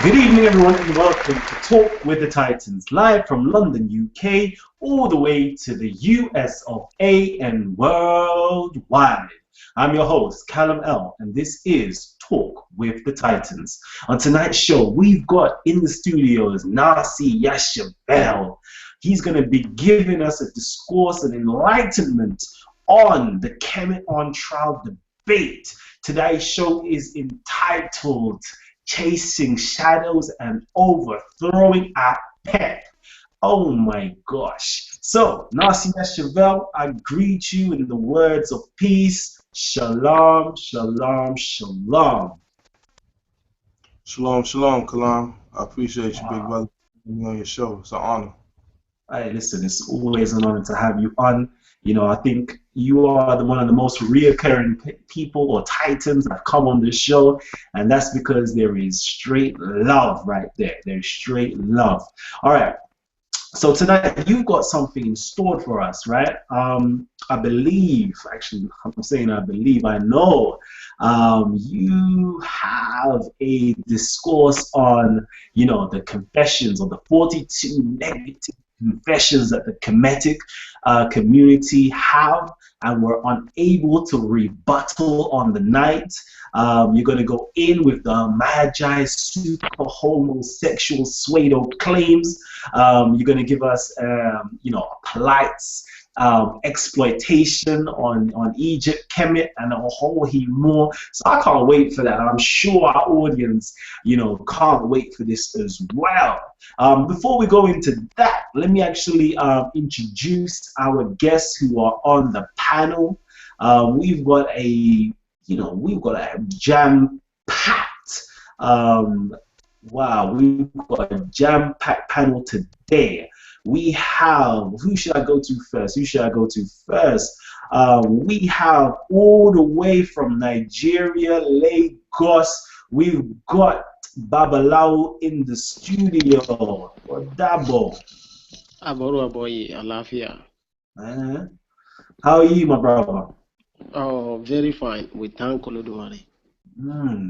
Good evening, everyone, and welcome to Talk with the Titans, live from London, UK, all the way to the US of A and worldwide. I'm your host, Kalam L, and this is Talk with the Titans. On tonight's show, we've got in the studios Nasi Yashuvel. He's going to be giving us a discourse and enlightenment on the Kemet On Trial debate. Today's show is entitled Chasing Shadows and Overthrowing Apep. Oh my gosh. So, Nasi Yashuvel, I greet you in the words of peace. Shalom, shalom, shalom. Shalom, shalom, Kalam. I appreciate you, big brother, being on your show. It's an honor. Hey, listen, it's always an honor to have you on. You know, I think you are one of the most reoccurring people or titans that have come on this show, and that's because there is straight love right there. There's straight love. All right. So tonight you've got something in store for us, right? I believe, actually, I'm saying I believe, I know, you have a discourse on, you know, the confessions or the 42 negative confessions that the Kemetic community have and were unable to rebuttal on the night. You're going to go in with the Madjai super homosexual pseudo claims. You're going to give us, you know, a polite exploitation on Egypt Kemet and a whole heap more. So I can't wait for that. I'm sure our audience, you know, can't wait for this as well. Before we go into that, let me actually introduce our guests who are on the panel. We've got a jam-packed, wow, we've got a jam-packed panel today. We have, who should I go to first? Who should I go to first? We have all the way from Nigeria, Lagos. We've got Babalao in the studio. Or Dabo. Alafia. How are you, my brother? Oh, very fine. We thank Olodumare.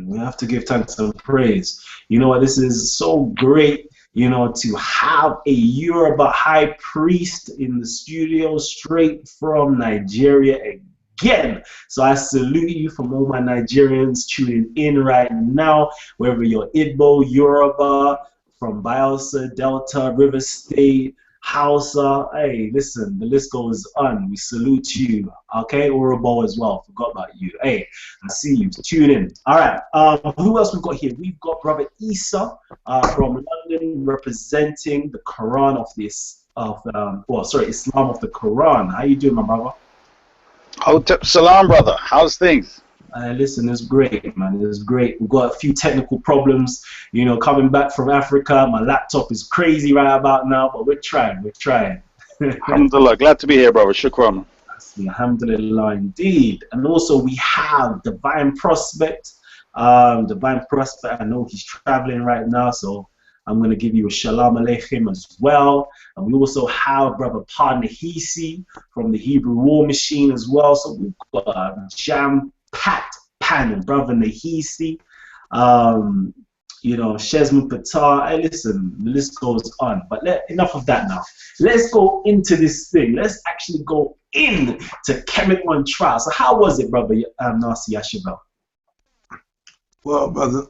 We have to give thanks and praise. You know what? This is so great, you know, to have a Yoruba high priest in the studio straight from Nigeria again. So I salute you from all my Nigerians tuning in right now, wherever you're Igbo, Yoruba, from Bielsa, Delta, River State, Hausa. Hey, listen, the list goes on. We salute you. Okay, Orobo as well. Forgot about you. Hey, I see you. Tune in. All right. Who else we've got here? We've got Brother Isa from London, representing the Quran of this Islam of the Quran. How you doing, my brother? Oh, salam, brother. How's things? Listen, it's great, man. It's great. We've got a few technical problems, you know, coming back from Africa. My laptop is crazy right about now, but we're trying. We're trying. Alhamdulillah. Glad to be here, brother. Shukran. Alhamdulillah, indeed. And also we have Divine Prospect. Divine Prospect, I know he's traveling right now, so I'm going to give you a shalom aleichem as well. And we also have Brother Pa Nahisi from the Hebrew War Machine as well. So we've got a jam-packed panel. Brother Nahisi, you know, Shesman Patar. Hey, listen, the list goes on. But enough of that now. Let's go into this thing. Let's actually go in to Kemet On Trial. So how was it, Brother Nasi Yashuvel? Well, brother,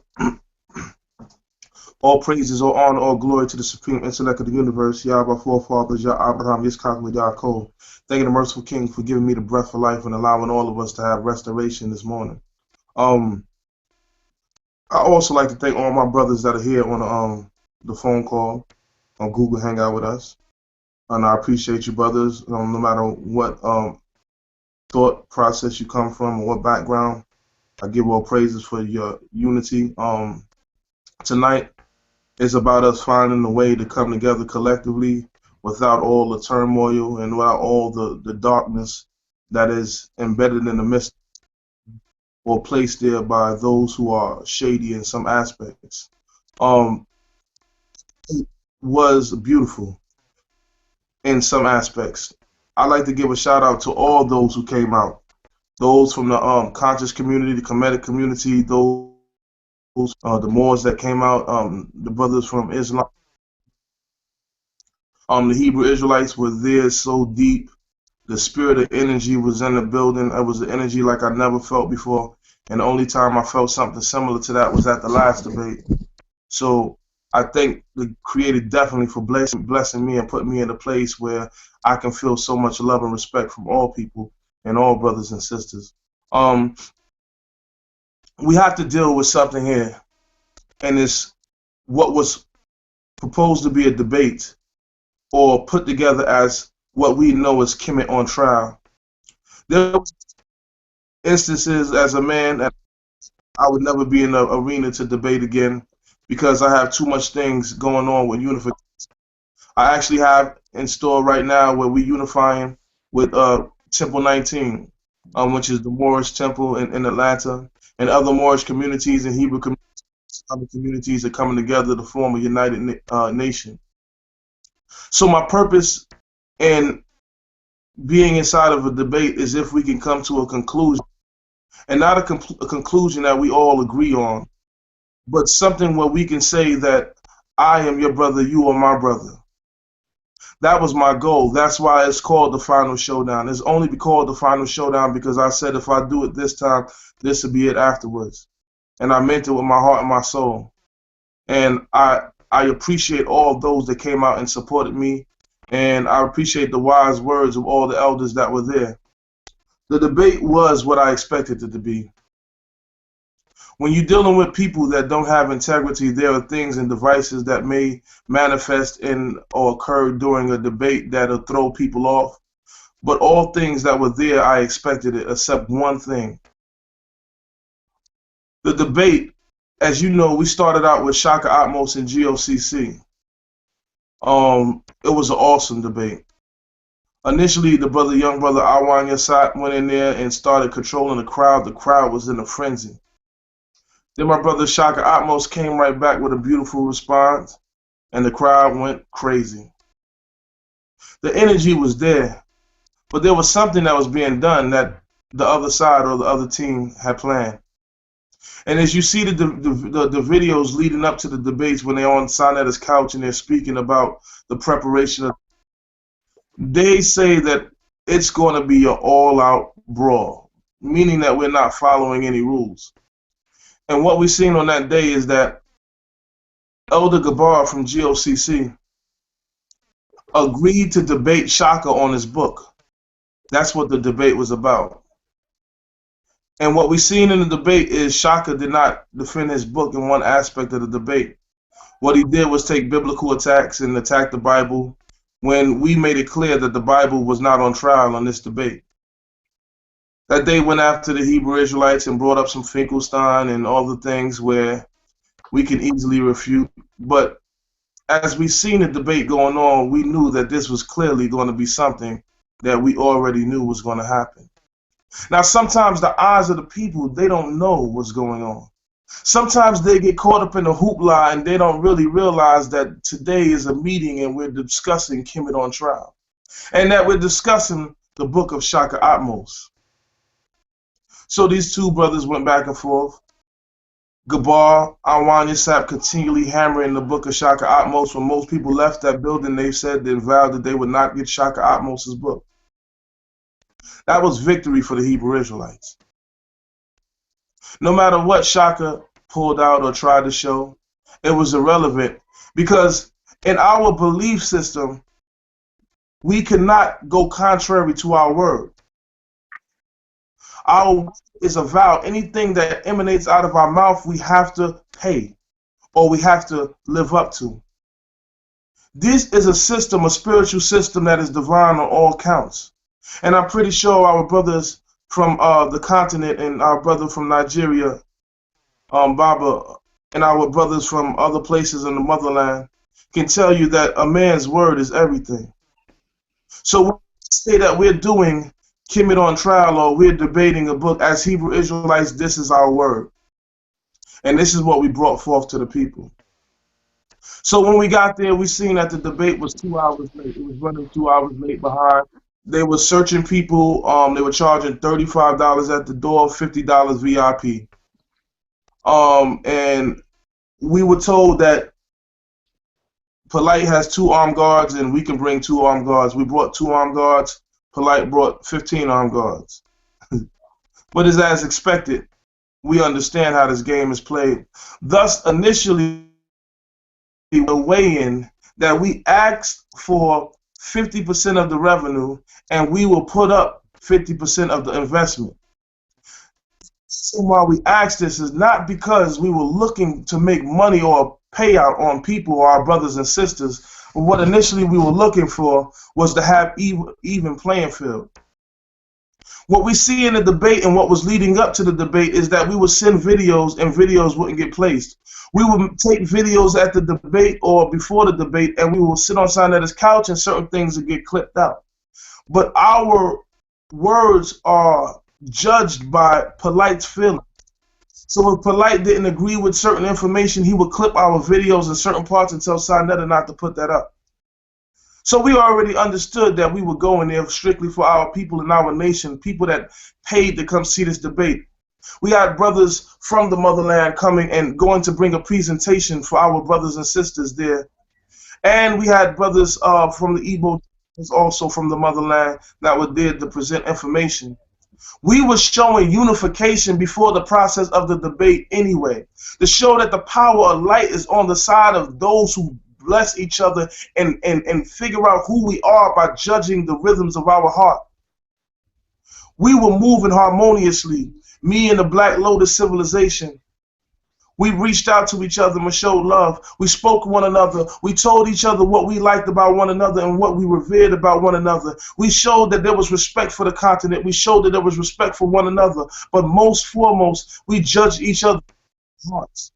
all praises, all honor, all glory to the supreme intellect of the universe, Yah, our forefathers, Yah, Abraham, Yitzchak, and Yaakov. Thanking the merciful King for giving me the breath of life and allowing all of us to have restoration this morning. I also like to thank all my brothers that are here on the phone call on Google Hangout with us. And I appreciate you, brothers, no matter what thought process you come from or what background. I give all praises for your unity. Tonight is about us finding a way to come together collectively without all the turmoil and without all the darkness that is embedded in the midst or placed there by those who are shady in some aspects. It was beautiful in some aspects. I'd like to give a shout out to all those who came out. Those from the conscious community, the Kemetic community, those the Moors that came out, the brothers from Islam, the Hebrew Israelites were there so deep. The spirit of energy was in the building. It was an energy like I never felt before. And the only time I felt something similar to that was at the last debate. So I thank the Creator definitely for blessing me and putting me in a place where I can feel so much love and respect from all people and all brothers and sisters. We have to deal with something here, and it's what was proposed to be a debate or put together as what we know as Kemet On Trial. There were instances as a man that I would never be in the arena to debate again because I have too much things going on with unification. I actually have in store right now where we're unifying with Temple 19, which is the Moorish temple in Atlanta, and other Moorish communities and Hebrew communities, other communities are coming together to form a united nation. So my purpose in being inside of a debate is if we can come to a conclusion, and not a conclusion that we all agree on, but something where we can say that I am your brother, you are my brother. That was my goal. That's why it's called the Final Showdown. It's only called the Final Showdown because I said if I do it this time, this will be it afterwards. And I meant it with my heart and my soul. And I appreciate all those that came out and supported me. And I appreciate the wise words of all the elders that were there. The debate was what I expected it to be. When you're dealing with people that don't have integrity, there are things and devices that may manifest in or occur during a debate that'll throw people off. But all things that were there, I expected it, except one thing. The debate, as you know, we started out with Shaka Atmos and GOCC. It was an awesome debate. Initially, the young brother Awan Yassat went in there and started controlling the crowd. The crowd was in a frenzy. Then my brother Shaka Atmos came right back with a beautiful response, and the crowd went crazy. The energy was there, but there was something that was being done that the other side or the other team had planned. And as you see the videos leading up to the debates when they're on Sanetta's couch and they're speaking about the preparation of, they say that it's going to be an all-out brawl, meaning that we're not following any rules. And what we've seen on that day is that Elder Gabar from GOCC agreed to debate Shaka on his book. That's what the debate was about. And what we've seen in the debate is Shaka did not defend his book in one aspect of the debate. What he did was take biblical attacks and attack the Bible when we made it clear that the Bible was not on trial on this debate. That day went after the Hebrew Israelites and brought up some Finkelstein and all the things where we can easily refute. But as we seen the debate going on, we knew that this was clearly going to be something that we already knew was going to happen. Now, sometimes the eyes of the people, they don't know what's going on. Sometimes they get caught up in the hoopla and they don't really realize that today is a meeting and we're discussing Kemet On Trial. And that we're discussing the book of Shaka Atmos. So these two brothers went back and forth. Gabar, Awan Yassat continually hammering the book of Shaka Atmos. When most people left that building, they said they vowed that they would not get Shaka Atmos' book. That was victory for the Hebrew Israelites. No matter what Shaka pulled out or tried to show, it was irrelevant because in our belief system, we cannot go contrary to our word. Our word is a vow. Anything that emanates out of our mouth, we have to pay or we have to live up to. This is a system, a spiritual system that is divine on all counts. And I'm pretty sure our brothers from the continent and our brother from Nigeria, Baba, and our brothers from other places in the motherland can tell you that a man's word is everything. So when we say that we're doing Kemet On Trial or we're debating a book, as Hebrew Israelites, this is our word. And this is what we brought forth to the people. So when we got there, we seen that the debate was 2 hours late. It was running 2 hours late behind. They were searching people. They were charging $35 at the door, $50 VIP. And we were told that Polight has 2 armed guards and we can bring 2 armed guards. We brought 2 armed guards. Polight brought 15 armed guards. But as expected, we understand how this game is played. Thus, initially, we were weighing that we asked for 50% of the revenue and we will put up 50% of the investment. So why we asked this is not because we were looking to make money or payout on people or our brothers and sisters, but what initially we were looking for was to have even playing field. What we see in the debate and what was leading up to the debate is that we would send videos and videos wouldn't get placed. We would take videos at the debate or before the debate and we would sit on Sinetta's couch and certain things would get clipped out. But our words are judged by Polight's feelings. So if Polight didn't agree with certain information, he would clip our videos in certain parts and tell Sinetta not to put that up. So we already understood that we were going there strictly for our people in our nation, people that paid to come see this debate. We had brothers from the motherland coming and going to bring a presentation for our brothers and sisters there. And we had brothers from the Igbo, also from the motherland, that were there to present information. We were showing unification before the process of the debate anyway, to show that the power of light is on the side of those who bless each other and figure out who we are by judging the rhythms of our heart. We were moving harmoniously, me and the Black Lotus civilization. We reached out to each other and showed love. We spoke to one another. We told each other what we liked about one another and what we revered about one another. We showed that there was respect for the continent. We showed that there was respect for one another. But most foremost, we judged each other's hearts.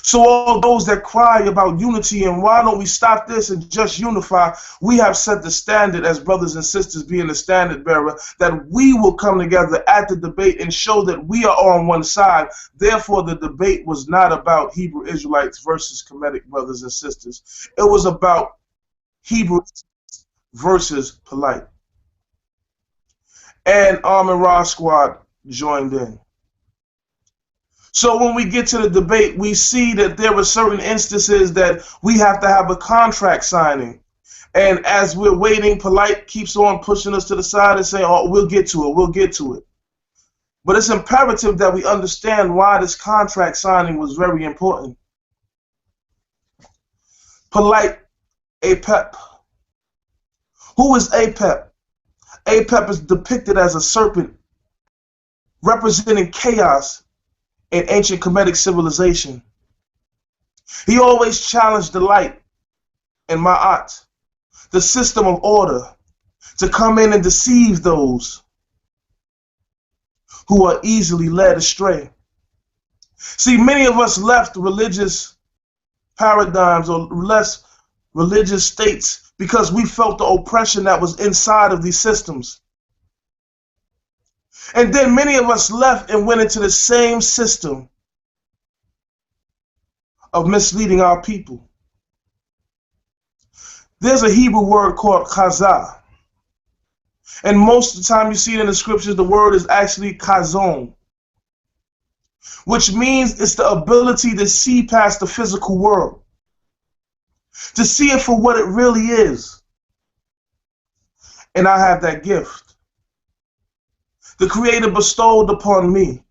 So all those that cry about unity and why don't we stop this and just unify, we have set the standard as brothers and sisters being the standard bearer, that we will come together at the debate and show that we are on one side. Therefore, the debate was not about Hebrew Israelites versus Kemetic brothers and sisters. It was about Hebrew versus Polight. And Arm and Ra Squad joined in. So when we get to the debate, we see that there were certain instances that we have to have a contract signing. And as we're waiting, Polight keeps on pushing us to the side and saying, oh, we'll get to it, we'll get to it. But it's imperative that we understand why this contract signing was very important. Polight-The Apep. Who is Apep? Apep is depicted as a serpent representing chaos in ancient Kemetic civilization. He always challenged the light and Ma'at, the system of order, to come in and deceive those who are easily led astray. See, many of us left religious paradigms or less religious states because we felt the oppression that was inside of these systems. And then many of us left and went into the same system of misleading our people. There's a Hebrew word called chazah. And most of the time you see it in the scriptures, the word is actually chazon, which means it's the ability to see past the physical world, to see it for what it really is. And I have that gift. The Creator bestowed upon me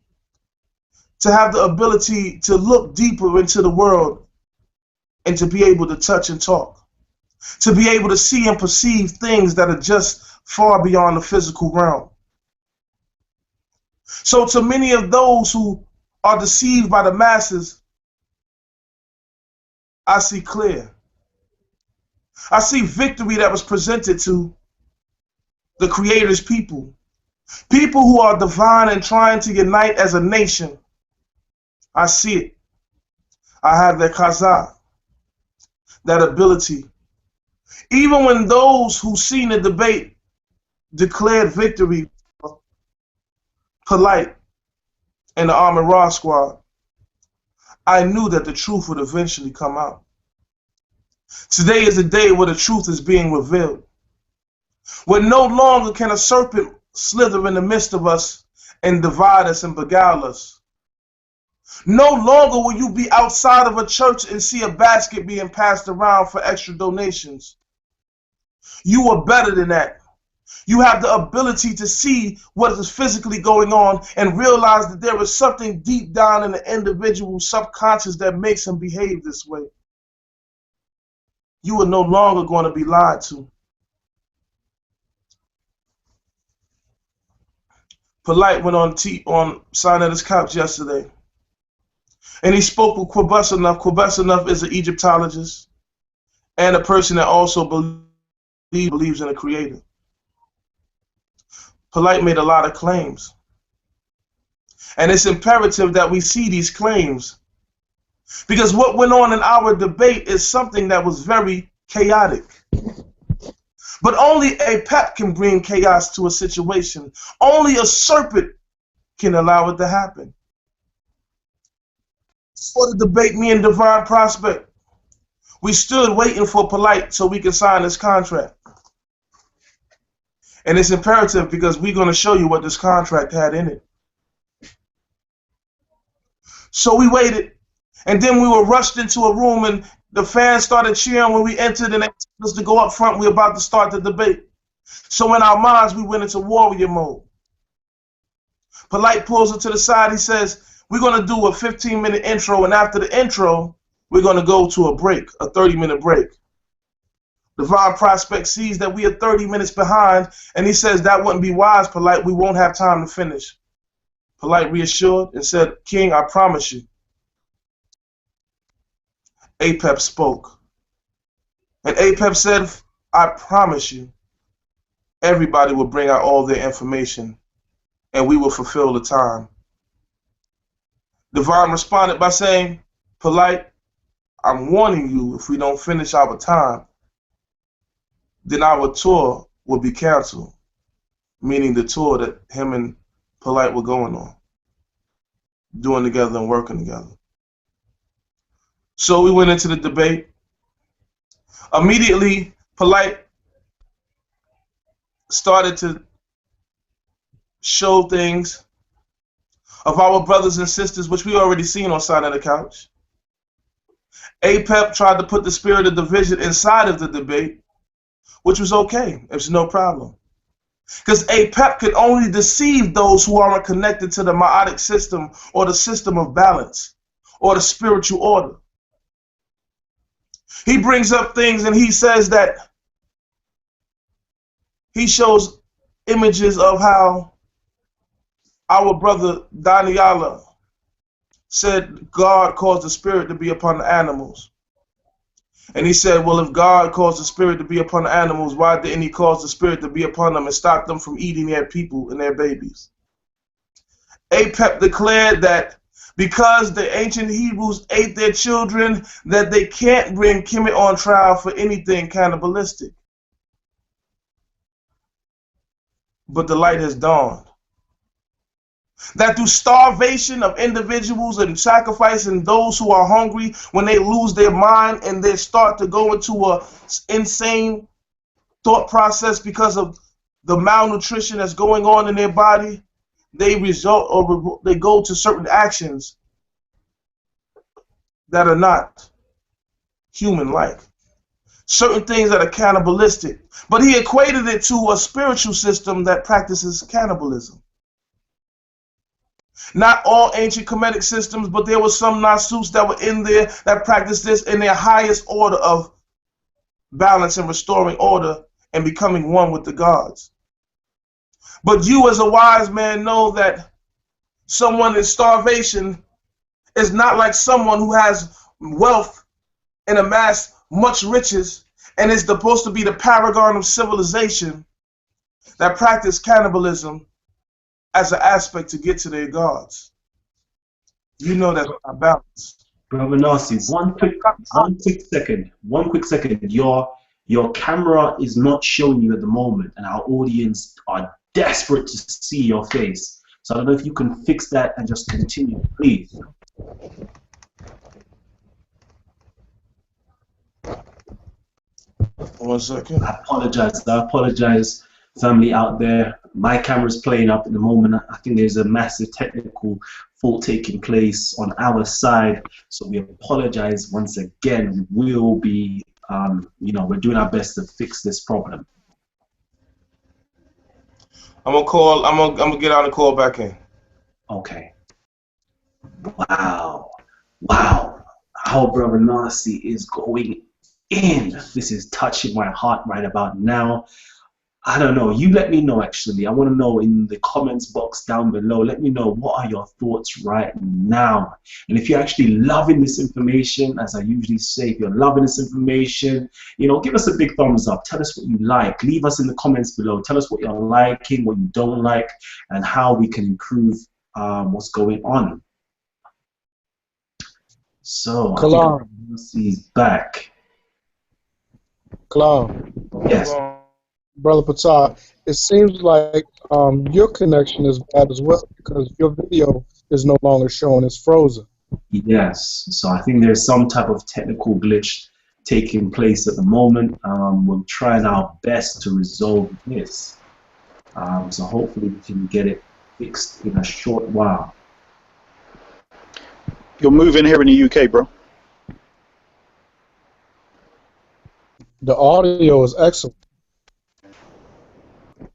to have the ability to look deeper into the world and to be able to touch and talk, to be able to see and perceive things that are just far beyond the physical realm. So to many of those who are deceived by the masses, I see clear. I see victory that was presented to the Creator's people. People who are divine and trying to unite as a nation. I see it. I have that chazah, that ability. Even when those who seen the debate declared victory, Polight and the Arm and Ra Squad, I knew that the truth would eventually come out. Today is a day where the truth is being revealed, where no longer can a serpent slither in the midst of us and divide us and beguile us. No longer will you be outside of a church and see a basket being passed around for extra donations. You are better than that. You have the ability to see what is physically going on and realize that there is something deep down in the individual's subconscious that makes him behave this way. You are no longer going to be lied to. Polight went on Sinetta's couch yesterday, and he spoke with Quebusanough. Quebusanough is an Egyptologist and a person that also believes in a creator. Polight made a lot of claims, and it's imperative that we see these claims, because what went on in our debate is something that was very chaotic. But only Apep can bring chaos to a situation. Only a serpent can allow it to happen. For the debate, me and Divine Prospect, we stood waiting for Polight so we could sign this contract. And it's imperative because we're going to show you what this contract had in it. So we waited, and then we were rushed into a room, and the fans started cheering when we entered, and they asked us to go up front. We're about to start the debate. So in our minds, we went into warrior mode. Polight pulls it to the side. He says, we're going to do a 15-minute intro, and after the intro, we're going to go to a break, a 30-minute break. Divine Prospect sees that we are 30 minutes behind, and he says that wouldn't be wise, Polight. We won't have time to finish. Polight reassured and said, King, I promise you. Apep spoke. And Apep said, I promise you, everybody will bring out all their information, and we will fulfill the time. Divine responded by saying, Polight, I'm warning you, if we don't finish our time, then our tour will be canceled, meaning the tour that him and Polight were going on, doing together and working together. So we went into the debate. Immediately, Polight started to show things of our brothers and sisters, which we already seen on Side of the Couch. Apep tried to put the spirit of division inside of the debate, which was okay. It was no problem. Because Apep can only deceive those who aren't connected to the Ma'atic system or the system of balance or the spiritual order. He brings up things and he says that he shows images of how our brother Daniela said God caused the spirit to be upon the animals. And he said, well, if God caused the spirit to be upon the animals, why didn't he cause the spirit to be upon them and stop them from eating their people and their babies? Apep declared that because the ancient Hebrews ate their children, that they can't bring Kemet on trial for anything cannibalistic. But the light has dawned. That through starvation of individuals and sacrificing those who are hungry, when they lose their mind and they start to go into a insane thought process because of the malnutrition that's going on in their body, they result or they go to certain actions that are not human-like. Certain things that are cannibalistic. But he equated it to a spiritual system that practices cannibalism. Not all ancient Kemetic systems, but there were some Nasus that were in there that practiced this in their highest order of balance and restoring order and becoming one with the gods. But you as a wise man know that someone in starvation is not like someone who has wealth and amassed much riches and is supposed to be the paragon of civilization that practice cannibalism as an aspect to get to their gods. You know that's not balanced. Brother Nasi, one quick second. Your camera is not showing you at the moment, and our audience are desperate to see your face. So I don't know if you can fix that and just continue, please. One second. I apologize, family out there. my camera's playing up at the moment. I think there's a massive technical fault taking place on our side, so we apologize once again. We will be, you know, we're doing our best to fix this problem. I'm gonna get out and call back in. Okay. Wow. Wow. Our brother Nasi is going in. This is touching my heart right about now. I don't know. You let me know, actually. I want to know in the comments box down below. Let me know, what are your thoughts right now? And if you're actually loving this information, as I usually say, if you're loving this information, you know, give us a big thumbs up. Tell us what you like. Leave us in the comments below. Tell us what you're liking, what you don't like, and how we can improve what's going on. So, Kalam. I think Nasi's back. Kalam, Yes. Brother Patar, it seems like your connection is bad as well, because your video is no longer showing. It's frozen. Yes, so I think there's some type of technical glitch taking place at the moment. We're trying our best to resolve this. So hopefully we can get it fixed in a short while. You'll move in here in the UK, bro. The audio is excellent.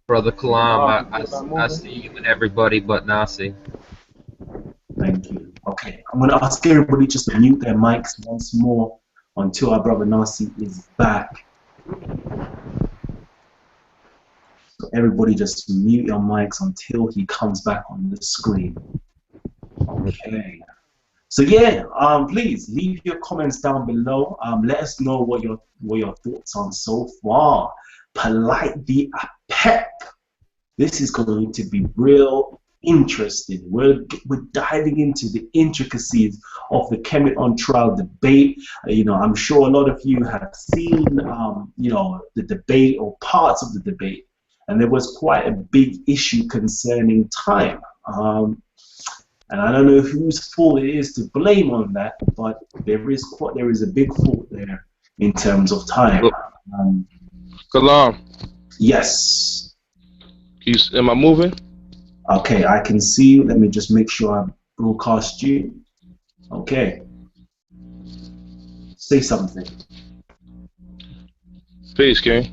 Brother Kalam, I see you and everybody but Nasi. Thank you. Okay, I'm going to ask everybody just to mute their mics once more until our brother Nasi is back. So everybody just mute your mics until he comes back on the screen. Okay. So yeah, please leave your comments down below. Let us know what your thoughts on so far. Polight-The Apep. This is going to be real interesting. We're diving into the intricacies of the Kemet On Trial debate. You know, I'm sure a lot of you have seen, you know, the debate or parts of the debate, and there was quite a big issue concerning time. And I don't know whose fault it is to blame on that, but there is a big fault there in terms of time. Kalam, Yes. am I moving? Okay, I can see you. Let me just make sure I broadcast you. Okay. Say something. Peace, King.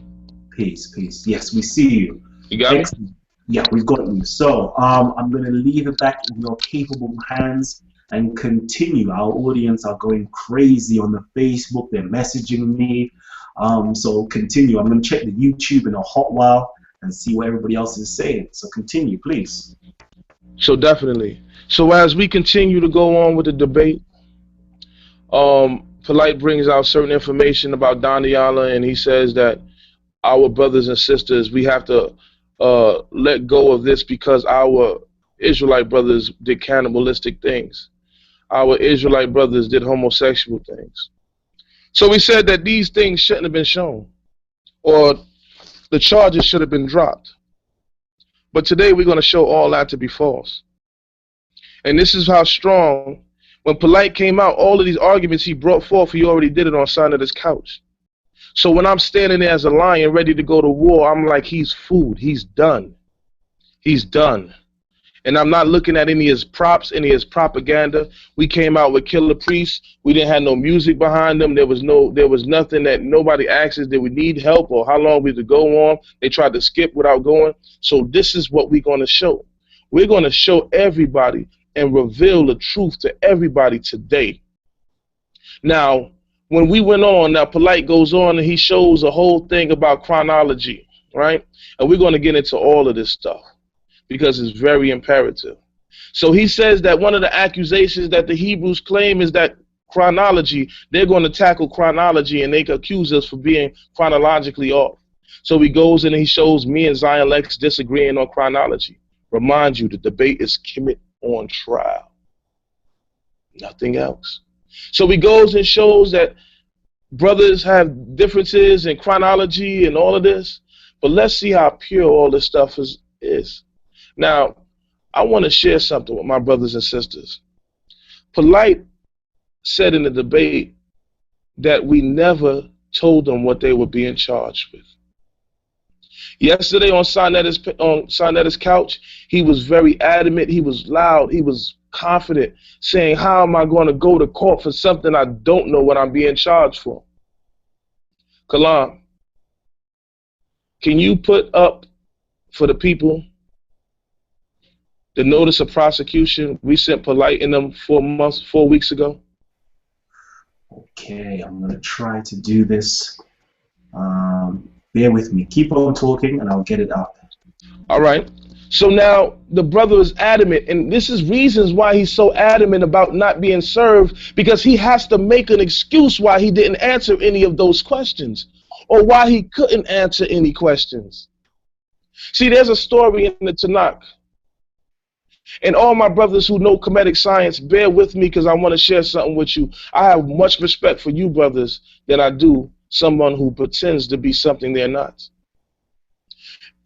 Peace, peace. Yes, we see you. You got me? Excellent. Yeah, we've got you. So I'm going to leave it back in your capable hands and continue. Our audience are going crazy on the Facebook. They're messaging me. So continue. I'm going to check the YouTube in a hot while and see what everybody else is saying. So continue, please. So definitely. So as we continue to go on with the debate, Polight brings out certain information about Daniela, and he says that our brothers and sisters, we have to let go of this because our Israelite brothers did cannibalistic things. Our Israelite brothers did homosexual things. So we said that these things shouldn't have been shown, or the charges should have been dropped. But today we're going to show all that to be false. And this is how strong, when Polight came out, all of these arguments he brought forth, he already did it on Senator's couch. So when I'm standing there as a lion ready to go to war, I'm like, he's food. He's done. He's done. And I'm not looking at any of his props, any of his propaganda. We came out with Killer Priests. We didn't have no music behind them. There was nothing that nobody asked us, did we need help or how long we had to go on. They tried to skip without going. So this is what we're going to show. We're going to show everybody and reveal the truth to everybody today. Now, when we went on, now Polight goes on and he shows a whole thing about chronology, right? And we're going to get into all of this stuff because it's very imperative. So he says that one of the accusations that the Hebrews claim is that chronology, they're going to tackle chronology and they accuse us for being chronologically off. So he goes in and he shows me and Zion Lex disagreeing on chronology. Remind you, the debate is Kemet On Trial. Nothing else. So he goes and shows that brothers have differences in chronology and all of this, but let's see how pure all this stuff is. Now, I want to share something with my brothers and sisters. Polight said in the debate that we never told them what they were being charged with. Yesterday on Sonetta's couch, he was very adamant. He was loud. He was confident, saying, "How am I going to go to court for something I don't know what I'm being charged for?" Kalam, can you put up for the people the notice of prosecution we sent Polight in them 4 weeks ago? Okay, I'm going to try to do this. Bear with me. Keep on talking and I'll get it up. All right. So now the brother is adamant, and this is reasons why he's so adamant about not being served, because he has to make an excuse why he didn't answer any of those questions, or why he couldn't answer any questions. See, there's a story in the Tanakh, and all my brothers who know Kemetic science, bear with me because I want to share something with you. I have much respect for you brothers than I do someone who pretends to be something they're not.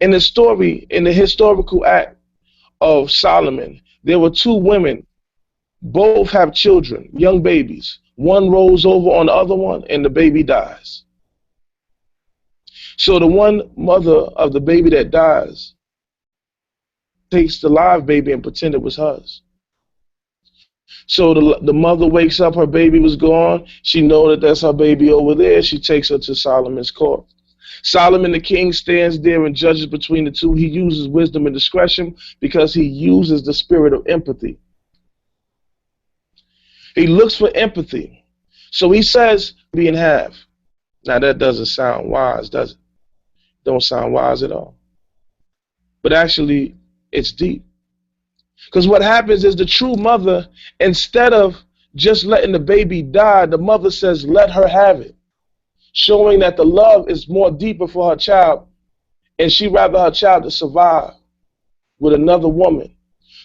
In the story, in the historical act of Solomon, there were two women. Both have children, young babies. One rolls over on the other one, and the baby dies. So the one mother of the baby that dies takes the live baby and pretend it was hers. So the mother wakes up, her baby was gone. She knows that that's her baby over there. She takes her to Solomon's court. Solomon the king stands there and judges between the two. He uses wisdom and discretion because he uses the spirit of empathy. He looks for empathy. So he says, be in half. Now that doesn't sound wise, does it? Don't sound wise at all. But actually, it's deep. Because what happens is the true mother, instead of just letting the baby die, the mother says, let her have it, showing that the love is more deeper for her child, and she rather her child to survive with another woman.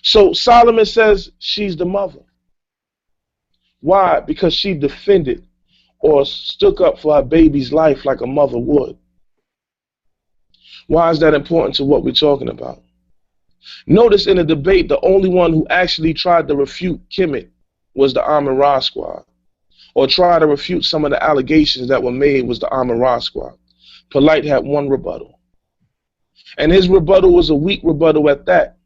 So Solomon says she's the mother. Why? Because she defended or stuck up for her baby's life like a mother would. Why is that important to what we're talking about? Notice in the debate, the only one who actually tried to refute Kemet was the Amun-Ra squad, or try to refute some of the allegations that were made was the Amun-Ra squad. Polight had one rebuttal. And his rebuttal was a weak rebuttal at that.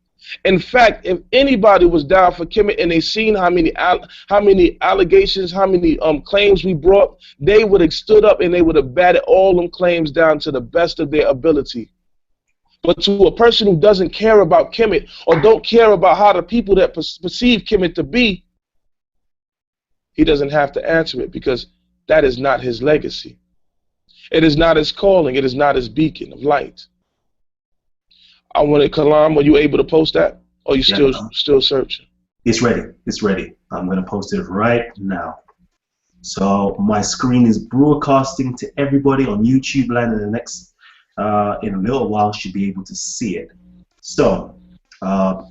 In fact, if anybody was down for Kemet and they seen how many allegations, how many claims we brought, they would have stood up and they would have batted all them claims down to the best of their ability. But to a person who doesn't care about Kemet, or don't care about how the people that perceive Kemet to be, he doesn't have to answer it, because that is not his legacy. It is not his calling. It is not his beacon of light. I wanted, Kalam, are you able to post that? Or are you still searching? It's ready. It's ready. I'm going to post it right now. So my screen is broadcasting to everybody on YouTube land, in the next, in a little while, should be able to see it. So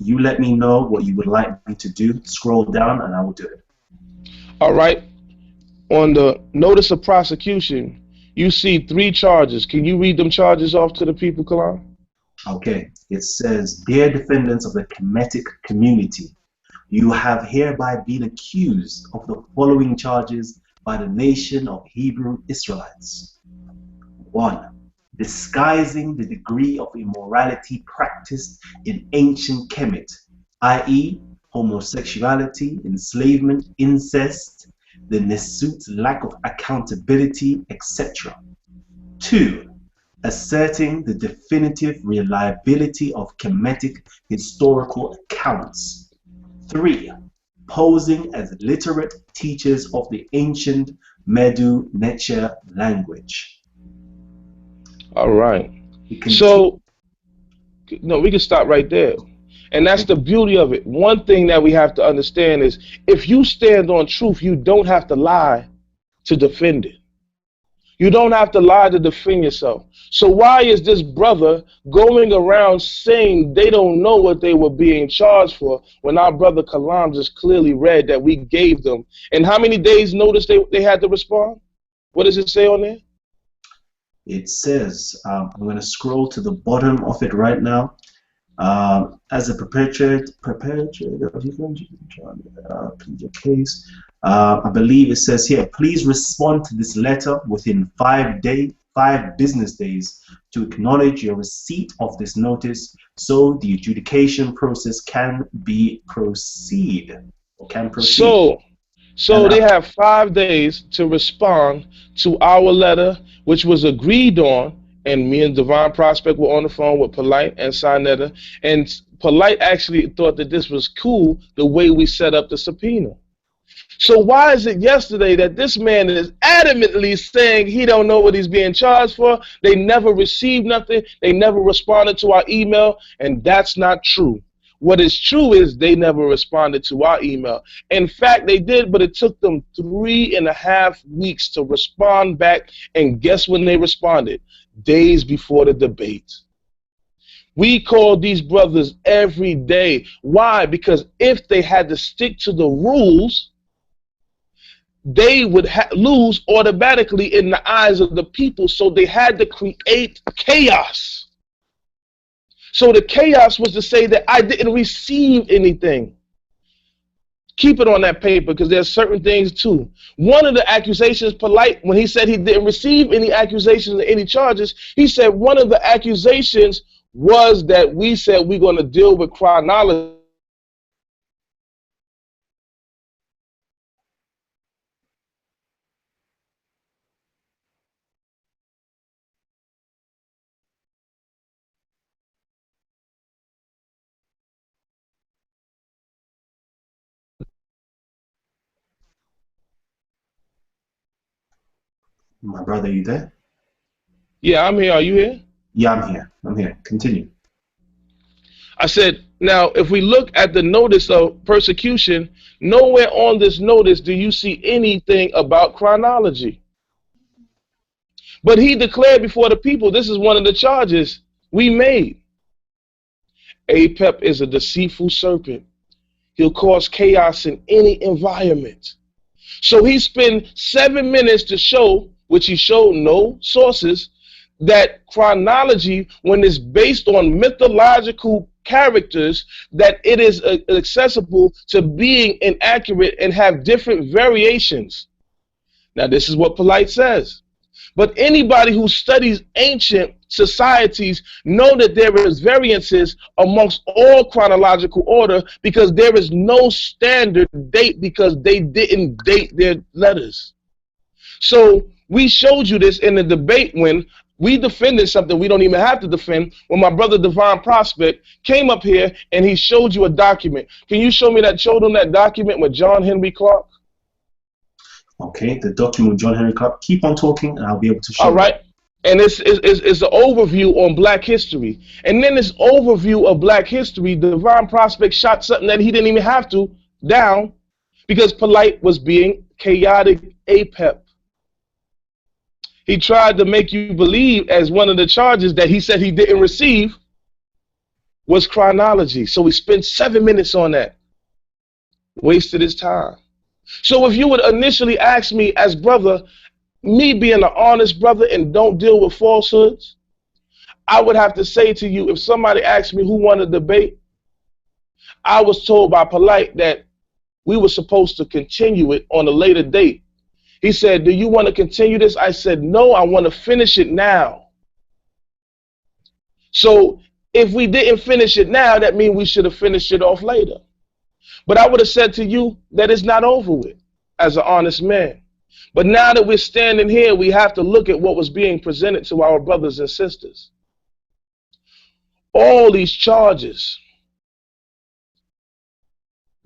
you let me know what you would like me to do. Scroll down and I will do it. All right. On the notice of prosecution, you see 3 charges. Can you read them charges off to the people, Kalam? Okay. It says, dear defendants of the Kemetic community, you have hereby been accused of the following charges by the nation of Hebrew Israelites. 1. Disguising the degree of immorality practiced in ancient Kemet, i.e., homosexuality, enslavement, incest, the Nesut lack of accountability, etc. 2. Asserting the definitive reliability of Kemetic historical accounts. 3. Posing as literate teachers of the ancient Medu-Neter language. All right. So, no, we can stop right there. And that's the beauty of it. One thing that we have to understand is, if you stand on truth, you don't have to lie to defend it. You don't have to lie to defend yourself. So why is this brother going around saying they don't know what they were being charged for, when our brother Kalam just clearly read that we gave them? And how many days notice they had to respond? What does it say on there? It says, I'm going to scroll to the bottom of it right now. As a perpetrator of your case, I believe it says here, please respond to this letter within 5 5 business days to acknowledge your receipt of this notice so the adjudication process can proceed. So they have 5 days to respond to our letter, which was agreed on, and me and Divine Prospect were on the phone with Polight and Sinetta, and Polight actually thought that this was cool the way we set up the subpoena. So why is it yesterday that this man is adamantly saying he don't know what he's being charged for? They never received nothing. They never responded to our email, and that's not true. What is true is they never responded to our email. In fact, they did, but it took them 3.5 weeks to respond back, and guess when they responded? Days before the debate. We called these brothers every day. Why? Because if they had to stick to the rules, they would lose automatically in the eyes of the people, so they had to create chaos. So the chaos was to say that I didn't receive anything. Keep it on that paper, because there's certain things too. One of the accusations, Polight, when he said he didn't receive any accusations or any charges, he said one of the accusations was that we said we're going to deal with chronology. My brother, you there? Yeah, I'm here. Are you here? Yeah, I'm here. I'm here. Continue. I said, now, if we look at the notice of persecution, nowhere on this notice do you see anything about chronology. But he declared before the people, this is one of the charges we made. Apep is a deceitful serpent. He'll cause chaos in any environment. So he spent 7 minutes to show, which he showed no sources, that chronology, when it's based on mythological characters, that it is accessible to being inaccurate and have different variations. Now, this is what Polight says. But anybody who studies ancient societies know that there is variances amongst all chronological order, because there is no standard date, because they didn't date their letters. So we showed you this in the debate when we defended something we don't even have to defend, when my brother Divine Prospect came up here and he showed you a document. Can you show me that, showed him that document with John Henry Clark? Okay, the document with John Henry Clark. Keep on talking and I'll be able to show you. All right. And it's an overview on black history. And then this overview of black history, Divine Prospect shot something that he didn't even have to down, because Polight was being chaotic Apep. He tried to make you believe, as one of the charges that he said he didn't receive was chronology. So he spent 7 minutes on that. Wasted his time. So if you would initially ask me as brother, me being an honest brother and don't deal with falsehoods, I would have to say to you, if somebody asked me who won the debate, I was told by Polight that we were supposed to continue it on a later date. He said, do you want to continue this? I said, no, I want to finish it now. So if we didn't finish it now, that means we should have finished it off later. But I would have said to you that it's not over with, as an honest man. But now that we're standing here, we have to look at what was being presented to our brothers and sisters. All these charges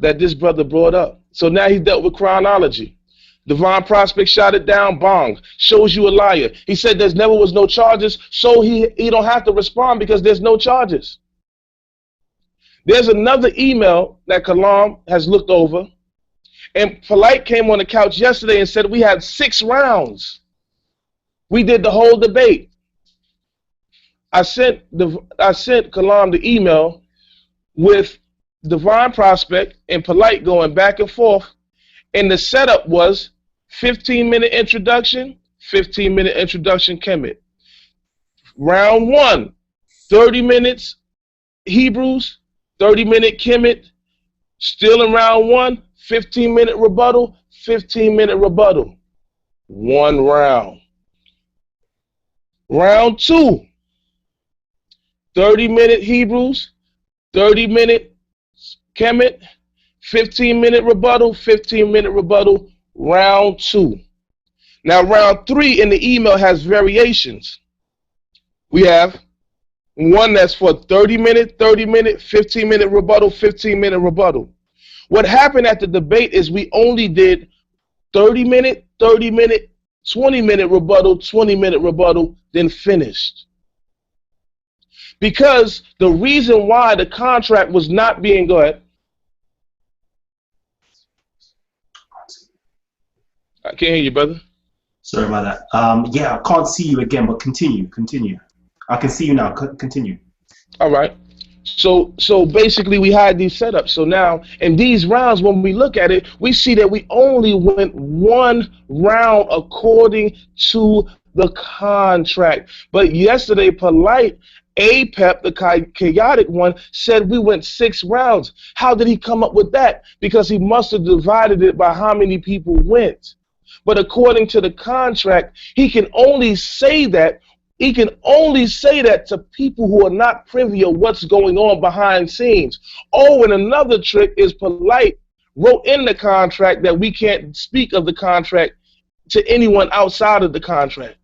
that this brother brought up. So now he dealt with chronology. Divine Prospect shot it down, bong, shows you a liar. He said there never was no charges, so he don't have to respond because there's no charges. There's another email that Kalam has looked over, and Polight came on the couch yesterday and said we had 6 rounds. We did the whole debate. I sent Kalam the email with Divine Prospect and Polight going back and forth, and the setup was 15-minute introduction, 15-minute introduction Kemet. Round 1, 30 minutes Hebrews, 30-minute Kemet. Still in round 1, 15-minute rebuttal, 15-minute rebuttal. 1 round. Round 2, 30-minute Hebrews, 30-minute Kemet, 15-minute rebuttal, 15-minute rebuttal, round 2. Now, round 3 in the email has variations. We have one that's for 30-minute, 30-minute, 15-minute rebuttal, 15-minute rebuttal. What happened at the debate is we only did 30-minute, 30-minute, 20-minute rebuttal, 20-minute rebuttal, then finished. Because the reason why the contract was not being, go ahead. I can't hear you, brother. Sorry about that. Yeah, I can't see you again, but continue. I can see you now. Continue. All right. So basically we had these setups. So now in these rounds, when we look at it, we see that we only went one round according to the contract. But yesterday, Polight-The Apep, the chaotic one, said we went 6 rounds. How did he come up with that? Because he must have divided it by how many people went. But according to the contract, he can only say that. He can only say that to people who are not privy of what's going on behind scenes. Oh, and another trick is Polight wrote in the contract that we can't speak of the contract to anyone outside of the contract.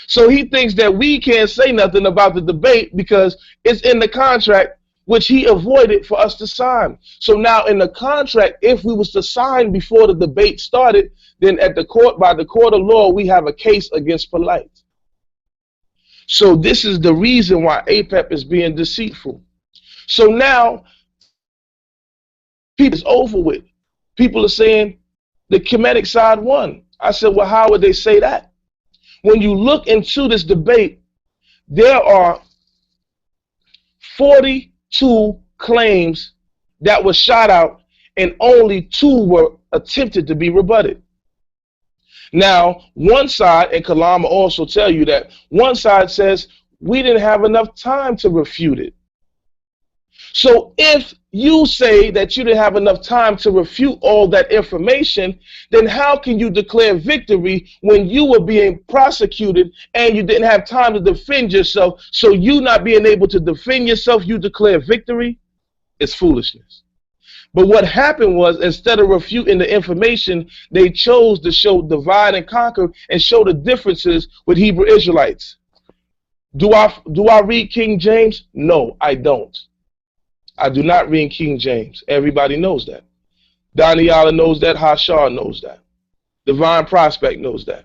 So he thinks that we can't say nothing about the debate because it's in the contract, which he avoided for us to sign. So now in the contract, if we was to sign before the debate started, then at the court, by the court of law, we have a case against Polight. So this is the reason why Apep is being deceitful. So now, it's over with. People are saying the Kemetic side won. I said, well, how would they say that? When you look into this debate, there are 42 claims that were shot out and only 2 were attempted to be rebutted. Now, one side, and Kalam will also tell you that, one side says we didn't have enough time to refute it. So if you say that you didn't have enough time to refute all that information, then how can you declare victory when you were being prosecuted and you didn't have time to defend yourself? So you not being able to defend yourself, you declare victory? It's foolishness. But what happened was, instead of refuting the information, they chose to show divide and conquer and show the differences with Hebrew Israelites. Do I read King James? No, I don't. I do not read King James. Everybody knows that. Daniela knows that. Hashar knows that. Divine Prospect knows that.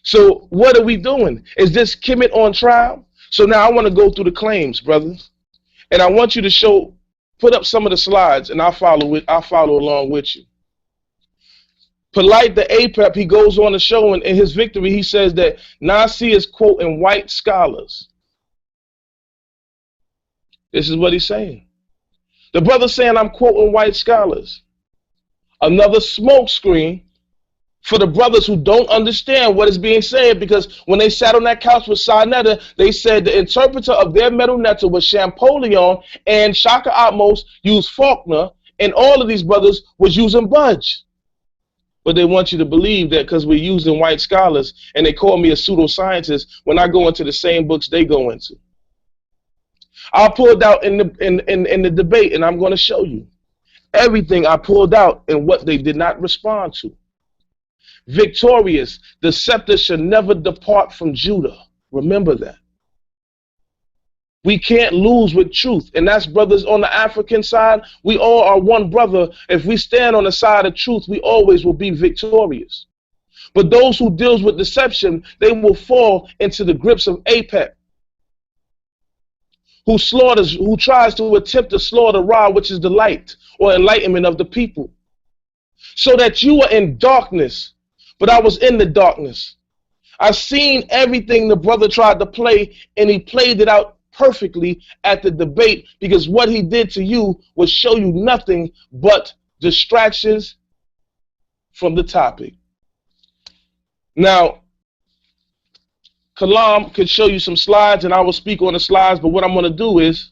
So what are we doing? Is this Kemet on trial? So now I want to go through the claims, brothers, and I want you to put up some of the slides, and I'll follow along with you. Polight-The Apep, he goes on to show in his victory, he says that Nasi is quoting white scholars. This is what he's saying. The brother's saying I'm quoting white scholars. Another smokescreen for the brothers who don't understand what is being said, because when they sat on that couch with Sinetta, they said the interpreter of their metal netta was Champollion, and Shaka Atmos used Faulkner, and all of these brothers was using Budge. But they want you to believe that because we're using white scholars, and they call me a pseudoscientist when I go into the same books they go into. I pulled out in the debate, and I'm going to show you everything I pulled out and what they did not respond to. Victorious, the scepter should never depart from Judah. Remember that. We can't lose with truth, and that's brothers on the African side. We all are one brother. If we stand on the side of truth, we always will be victorious. But those who deals with deception, they will fall into the grips of Apep, who tries to attempt to slaughter Ra, which is the light or enlightenment of the people, so that you are in darkness. But I was in the darkness. I seen everything the brother tried to play, and he played it out perfectly at the debate, because what he did to you was show you nothing but distractions from the topic. Now, Kalam could show you some slides, and I will speak on the slides, but what I'm going to do is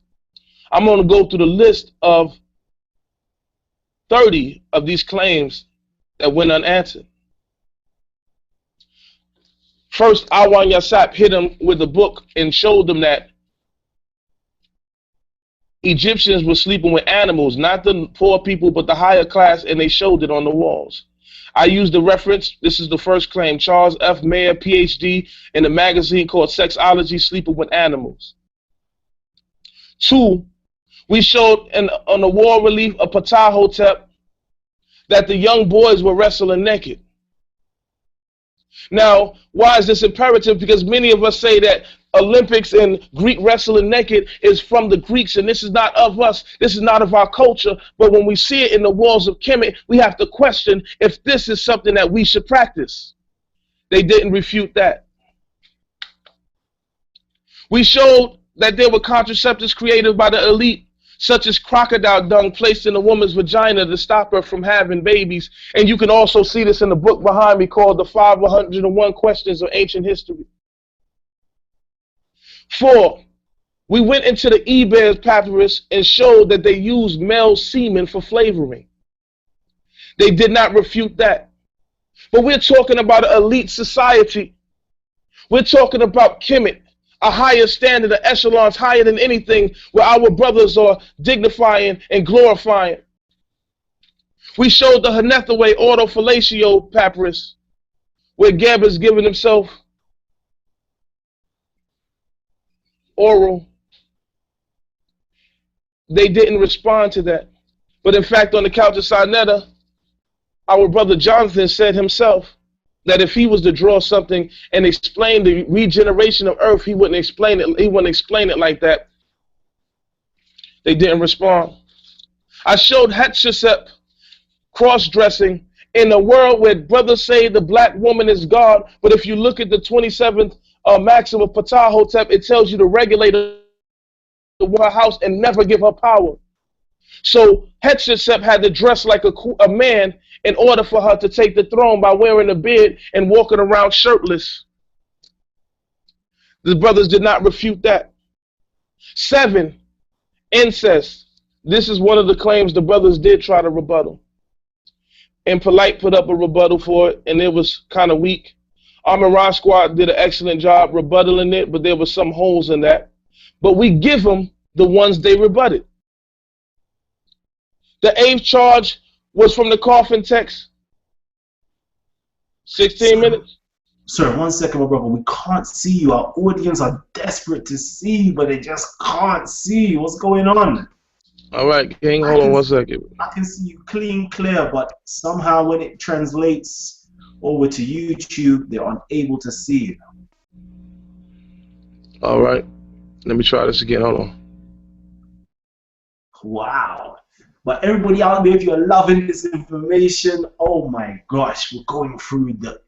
I'm going to go through the list of 30 of these claims that went unanswered. first Awan Yasap hit him with a book and showed them that Egyptians were sleeping with animals, not the poor people, but the higher class, and they showed it on the walls. I used the reference. This is the first claim. Charles F. Mayer, PhD, in a magazine called Sexology, Sleeping with Animals. 2, we showed on the wall relief of Ptah-hotep that the young boys were wrestling naked. Now, why is this imperative? Because many of us say that Olympics and Greek wrestling naked is from the Greeks, and this is not of us. This is not of our culture. But when we see it in the walls of Kemet, we have to question if this is something that we should practice. They didn't refute that. We showed that there were contraceptives created by the elite, such as crocodile dung placed in a woman's vagina to stop her from having babies. And you can also see this in the book behind me called The 501 Questions of Ancient History. 4, we went into the Eber's papyrus and showed that they used male semen for flavoring. They did not refute that. But we're talking about an elite society. We're talking about Kemet, a higher standard, of echelons higher than anything, where our brothers are dignifying and glorifying. We showed the Hanethaway autofellatio papyrus, where Geb is giving himself oral. They didn't respond to that. But in fact, on the couch of Sinetta, our brother Jonathan said himself that if he was to draw something and explain the regeneration of Earth, he wouldn't explain it. He wouldn't explain it like that. They didn't respond. I showed Hatshepsut cross-dressing in a world where brothers say the black woman is God, but if you look at the 27th maxim of Ptah-hotep, it tells you to regulate her house and never give her power. So Hatshepsut had to dress like a man in order for her to take the throne by wearing a beard and walking around shirtless. The brothers did not refute that. 7, incest. This is one of the claims the brothers did try to rebuttal. And Polight put up a rebuttal for it, and it was kind of weak. Amaran Squad did an excellent job rebuttaling it, but there were some holes in that. But we give them the ones they rebutted. The 8th charge was from the coffin text. 16 minutes. Sir, 1 second, my brother. We can't see you. Our audience are desperate to see, but they just can't see. What's going on? All right, King, hold on 1 second. I can see you clear, but somehow when it translates over to YouTube, they're unable to see it. All right, let me try this again. Hold on. Wow. But everybody out there, if you're loving this information, oh my gosh, we're going through the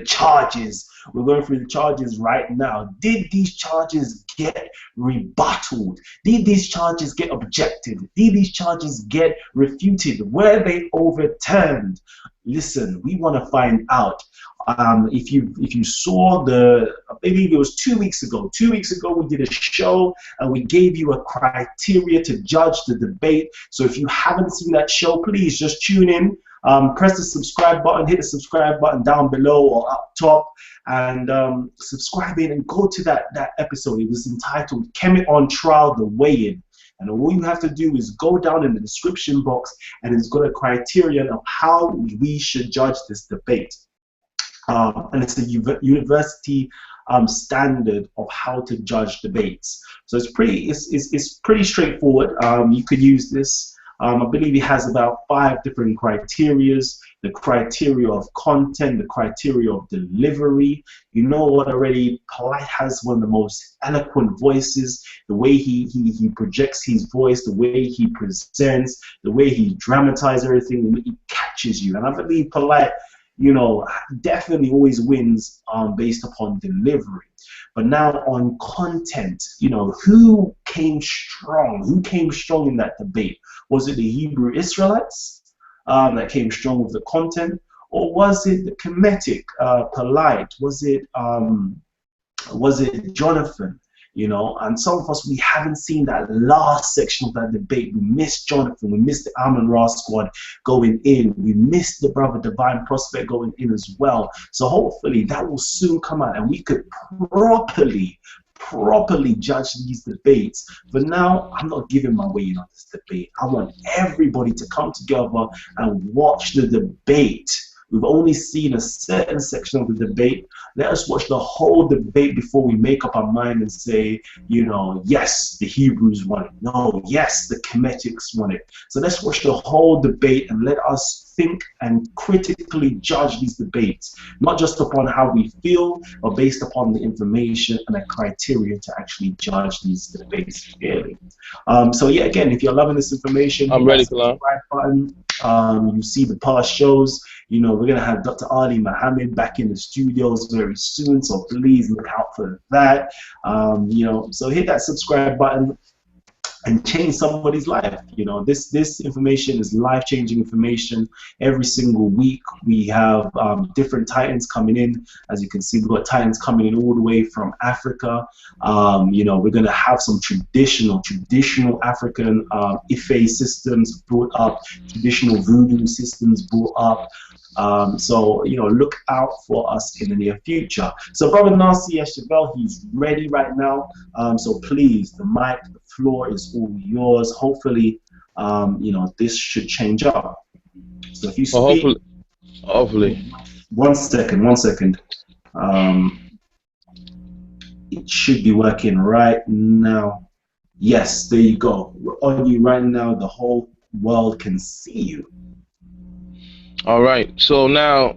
charges. We're going through the charges right now. Did these charges get rebutted? Did these charges get objected? Did these charges get refuted? Were they overturned? Listen, we want to find out. If you saw I believe it was 2 weeks ago. 2 weeks ago we did a show and we gave you a criteria to judge the debate. So if you haven't seen that show, please just tune in. Press the subscribe button, hit the subscribe button down below or up top, and subscribe in and go to that episode. It was entitled Kemet On Trial, The Weigh-In. And all you have to do is go down in the description box and it's got a criterion of how we should judge this debate. And it's the university standard of how to judge debates. So it's pretty straightforward. You could use this. I believe it has about 5 different criterias. The criteria of content, the criteria of delivery. You know what already, Polight has one of the most eloquent voices. The way he projects his voice, the way he presents, the way he dramatizes everything, it catches you. And I believe Polight, you know, definitely always wins based upon delivery. But now on content, you know, who came strong? Who came strong in that debate? Was it the Hebrew Israelites that came strong with the content, or was it the Kemetic Polight? Was it Jonathan? you know, and some of us, we haven't seen that last section of that debate. We missed Jonathan, we missed the Amon Ra squad going in, we missed the brother Divine Prospect going in as well. So hopefully that will soon come out and we could properly judge these debates. But now, I'm not giving my way in on this debate. I want everybody to come together and watch the debate. We've only seen a certain section of the debate. Let us watch the whole debate before we make up our mind and say, you know, yes, the Hebrews won it. No, yes, the Kemetics won it. So let's watch the whole debate and let us think and critically judge these debates, not just upon how we feel, but based upon the information and the criteria to actually judge these debates fairly. So yeah, again, if you're loving this information, I'm ready, Kalam. Button. You see the past shows. You know, we're going to have Dr. Ali Mohammed back in the studios very soon, so please look out for that. You know, so hit that subscribe button and change somebody's life. You know, this information is life-changing information. Every single week we have different Titans coming in. As you can see, we've got Titans coming in all the way from Africa. You know, we're going to have some traditional African Ife systems brought up, traditional voodoo systems brought up. So, you know, look out for us in the near future. So, Brother Nasi Yashuvel, he's ready right now. So please, the mic, the floor is all yours. Hopefully, you know, this should change up. So if you speak, hopefully. One second. It should be working right now. Yes, there you go. We're on you right now. The whole world can see you. All right, so now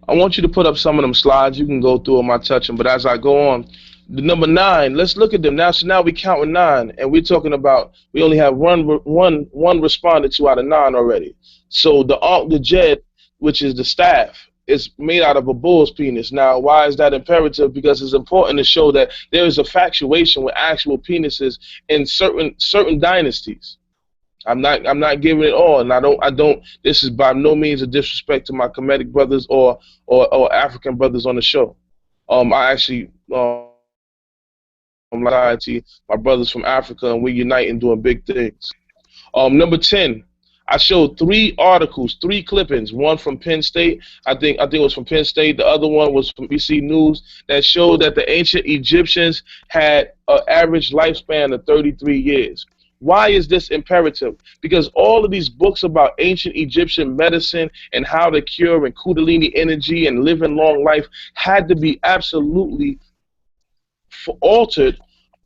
I want you to put up some of them slides. You can go through them, I touch them, but as I go on, the number 9, let's look at them now. So now we counting 9, and we're talking about we only have one responded to out of 9 already. So the Jed, which is the staff, is made out of a bull's penis. Now, why is that imperative? Because it's important to show that there is a factuation with actual penises in certain dynasties. I'm not giving it all, and I don't. This is by no means a disrespect to my Kemetic brothers or African brothers on the show. I actually my brothers from Africa, and we unite and doing big things. Number 10, I showed 3 articles, 3 clippings. One from Penn State, I think it was from Penn State. The other one was from BBC News that showed that the ancient Egyptians had an average lifespan of 33 years. Why is this imperative? Because all of these books about ancient Egyptian medicine and how to cure and Kundalini energy and living long life had to be absolutely altered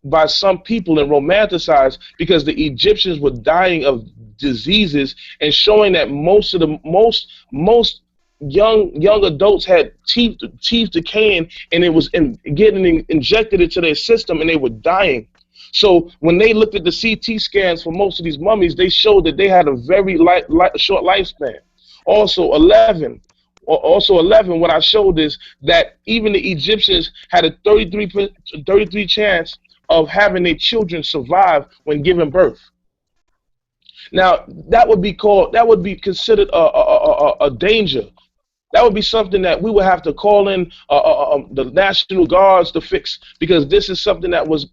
by some people and romanticized, because the Egyptians were dying of diseases and showing that most young adults had teeth decaying, and it was getting injected into their system, and they were dying. So when they looked at the CT scans for most of these mummies, they showed that they had a very short lifespan. Also 11, what I showed is that even the Egyptians had a 33 chance of having their children survive when giving birth. Now that would be considered a danger. That would be something that we would have to call in the National Guards to fix, because this is something that would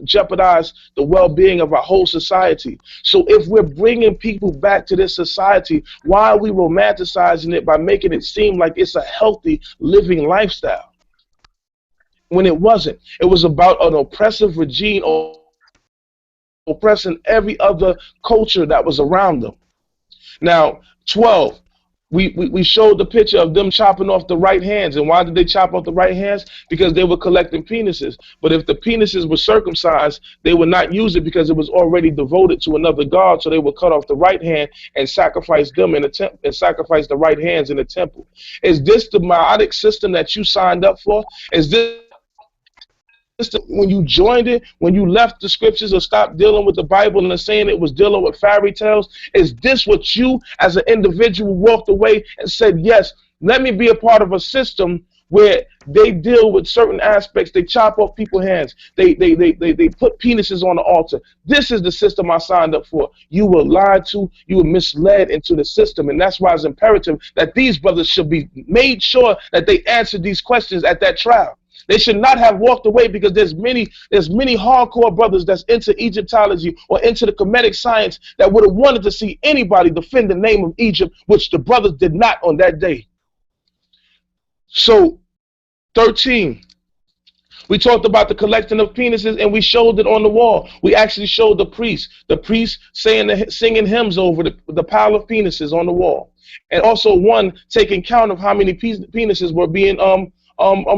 jeopardize the well-being of our whole society. So if we're bringing people back to this society, why are we romanticizing it by making it seem like it's a healthy living lifestyle when it wasn't? It was about an oppressive regime oppressing every other culture that was around them. Now, 12. We showed the picture of them chopping off the right hands. And why did they chop off the right hands? Because they were collecting penises. But if the penises were circumcised, they would not use it because it was already devoted to another god. So they would cut off the right hand and sacrifice them in the temple, and sacrifice the right hands in the temple. Is this the meiotic system that you signed up for? Is this when you joined it, when you left the scriptures or stopped dealing with the Bible and saying it was dealing with fairy tales? Is this what you as an individual walked away and said, yes, let me be a part of a system where they deal with certain aspects, they chop off people's hands, they put penises on the altar? This is the system I signed up for. You were lied to, you were misled into the system, and that's why it's imperative that these brothers should be made sure that they answer these questions at that trial. They should not have walked away, because there's many hardcore brothers that's into Egyptology or into the Kemetic science that would have wanted to see anybody defend the name of Egypt, which the brothers did not on that day. So 13, we talked about the collecting of penises, and we showed it on the wall. We actually showed the priest singing hymns over the pile of penises on the wall, and also one taking count of how many penises were being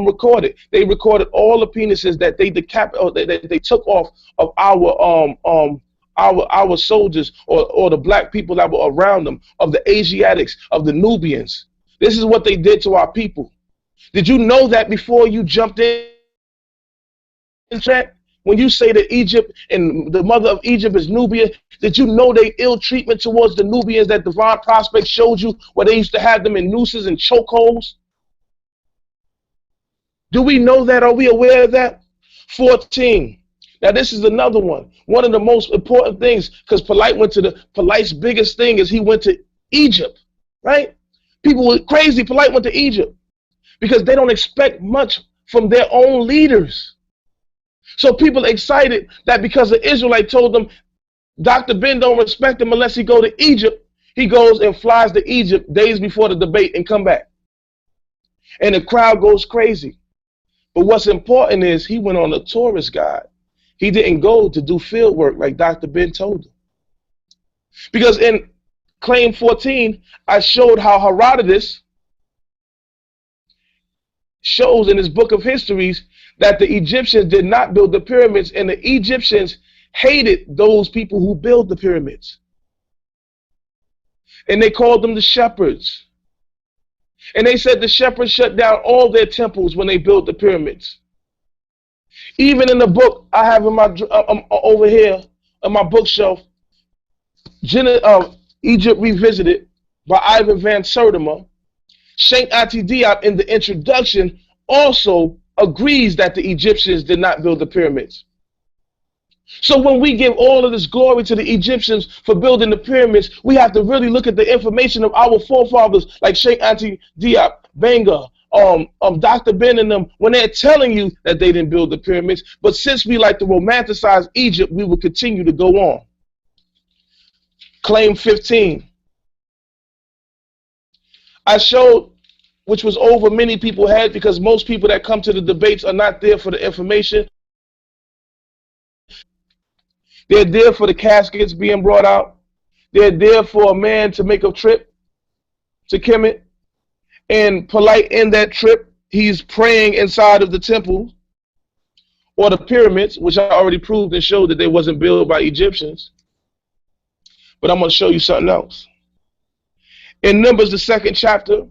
recorded. They recorded all the penises that they that they took off of our soldiers, or the black people that were around them, of the Asiatics, of the Nubians. This is what they did to our people. Did you know that before you jumped in? When you say that Egypt and the mother of Egypt is Nubia, did you know they ill treatment towards the Nubians that Divine Prospect showed you, where they used to have them in nooses and chokeholds? Do we know that? Are we aware of that? 14. Now this is another one. One of the most important things, because Polight's biggest thing is he went to Egypt, right? People were crazy. Polight went to Egypt because they don't expect much from their own leaders. So people excited that because the Israelite told them Dr. Ben don't respect him unless he go to Egypt, he goes and flies to Egypt days before the debate and come back. And the crowd goes crazy. But what's important is he went on a tourist guide. He didn't go to do field work like Dr. Ben told him. Because in claim 14, I showed how Herodotus shows in his book of histories that the Egyptians did not build the pyramids, and the Egyptians hated those people who built the pyramids. And they called them the shepherds. And they said the shepherds shut down all their temples when they built the pyramids. Even in the book I have in my over here on my bookshelf, Egypt Revisited by Ivan van Sertima, Sheikh Ati Diop in the introduction also agrees that the Egyptians did not build the pyramids. So when we give all of this glory to the Egyptians for building the pyramids, we have to really look at the information of our forefathers like Sheikh Ati Diop, Benga, Dr. Ben and them, when they're telling you that they didn't build the pyramids. But since we like to romanticize Egypt, we will continue to go on. Claim 15. I showed, which was over many people's head, because most people that come to the debates are not there for the information. They're there for the caskets being brought out. They're there for a man to make a trip to Kemet. And Polight in that trip, he's praying inside of the temple or the pyramids, which I already proved and showed that they wasn't built by Egyptians. But I'm going to show you something else. In Numbers, the 2nd chapter,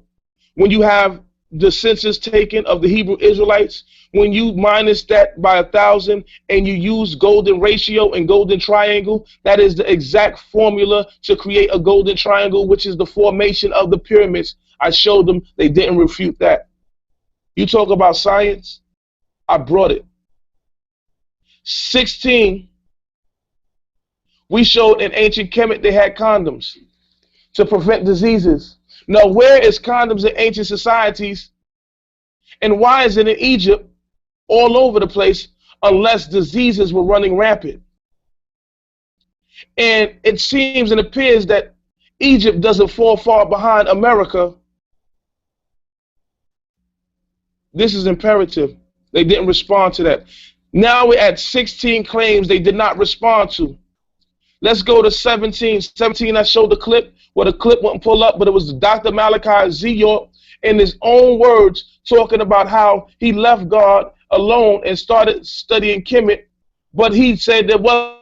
when you have the census taken of the Hebrew Israelites, when you minus that by 1,000 and you use golden ratio and golden triangle, that is the exact formula to create a golden triangle, which is the formation of the pyramids. I showed them, they didn't refute that. You talk about science, I brought it. 16, we showed in ancient Kemet they had condoms to prevent diseases. Now, where is condoms in ancient societies, and why is it in Egypt all over the place unless diseases were running rampant? And it seems and appears that Egypt doesn't fall far behind America. This is imperative. They didn't respond to that. Now we're at 16 claims they did not respond to. Let's go to 17. 17, I showed the clip where the clip wouldn't pull up, but it was Dr. Malachi Z. York in his own words talking about how he left God alone and started studying Kemet, but he said there was,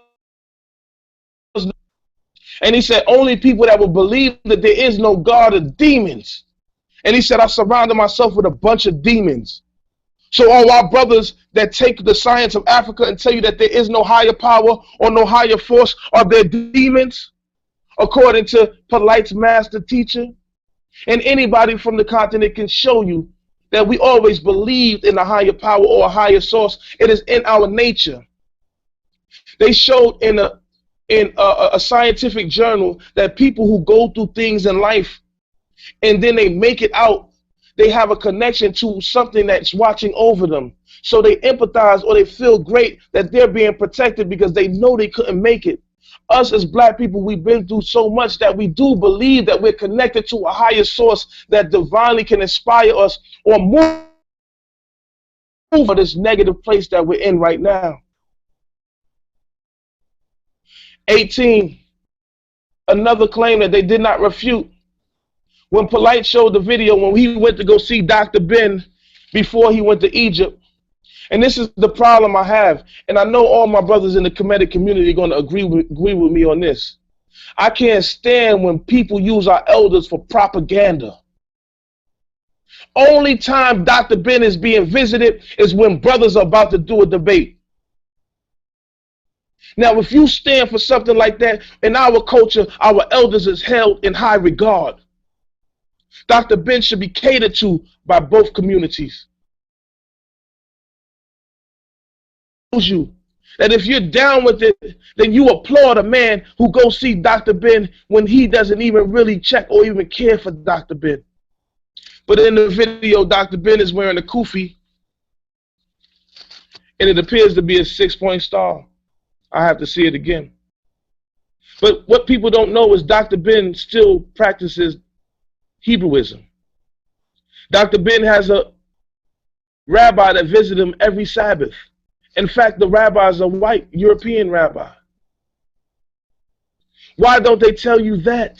and he said only people that will believe that there is no God are demons. And he said, I surrounded myself with a bunch of demons. So all our brothers that take the science of Africa and tell you that there is no higher power or no higher force, are they demons? According to Polight's master teacher. And anybody from the continent can show you that we always believed in a higher power or a higher source. It is in our nature. They showed in a scientific journal that people who go through things in life and then they make it out, they have a connection to something that's watching over them. So they empathize or they feel great that they're being protected because they know they couldn't make it. Us as black people, we've been through so much that we do believe that we're connected to a higher source that divinely can inspire us or move for this negative place that we're in right now. 18, another claim that they did not refute. When Polight showed the video when he went to go see Dr. Ben before he went to Egypt, and this is the problem I have, and I know all my brothers in the Kemetic community are going to agree with me on this. I can't stand when people use our elders for propaganda. Only time Dr. Ben is being visited is when brothers are about to do a debate. Now, if you stand for something like that, in our culture, our elders is held in high regard. Dr. Ben should be catered to by both communities. You that if you're down with it, then you applaud a man who goes see Dr. Ben when he doesn't even really check or even care for Dr. Ben. But in the video, Dr. Ben is wearing a kufi, and it appears to be a 6-point star. I have to see it again. But what people don't know is Dr. Ben still practices Hebrewism. Dr. Ben has a rabbi that visits him every Sabbath. In fact, the rabbi is a white European rabbi. Why don't they tell you that?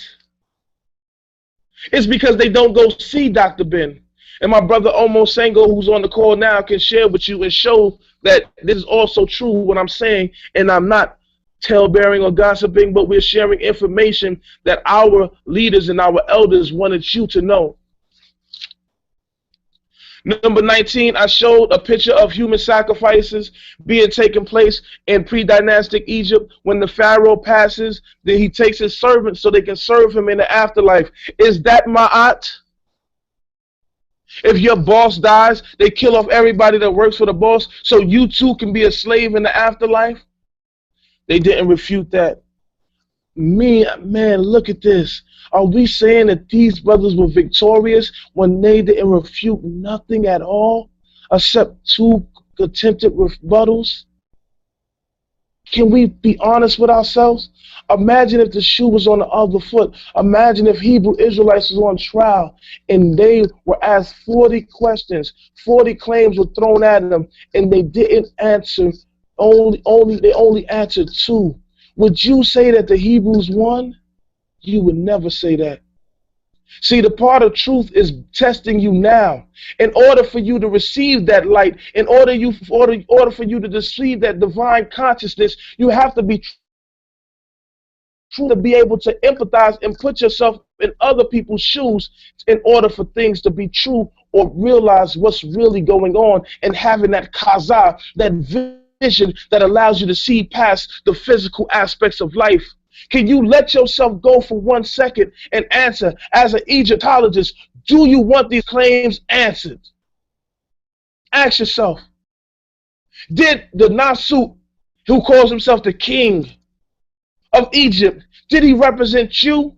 It's because they don't go see Dr. Ben. And my brother Omo Sengo, who's on the call now, can share with you and show that this is also true what I'm saying, and I'm not tale-bearing or gossiping, but we're sharing information that our leaders and our elders wanted you to know. Number 19, I showed a picture of human sacrifices being taken place in pre-dynastic Egypt. When the Pharaoh passes, then he takes his servants so they can serve him in the afterlife. Is that ma'at? If your boss dies, they kill off everybody that works for the boss so you too can be a slave in the afterlife? They didn't refute that. Man, look at this. Are we saying that these brothers were victorious when they didn't refute nothing at all except 2 attempted rebuttals? Can we be honest with ourselves? Imagine if the shoe was on the other foot. Imagine if Hebrew Israelites was on trial and they were asked 40 questions, 40 claims were thrown at them, and they didn't answer. They only answered 2. Would you say that the Hebrews won? You would never say that. See, the part of truth is testing you now. In order for you to receive that light, in order for you to receive that divine consciousness, you have to be true, to be able to empathize and put yourself in other people's shoes in order for things to be true or realize what's really going on, and having that kaza, that vision that allows you to see past the physical aspects of life. Can you let yourself go for 1 second and answer, as an Egyptologist, do you want these claims answered? Ask yourself, did the Nasi, who calls himself the king of Egypt, did he represent you?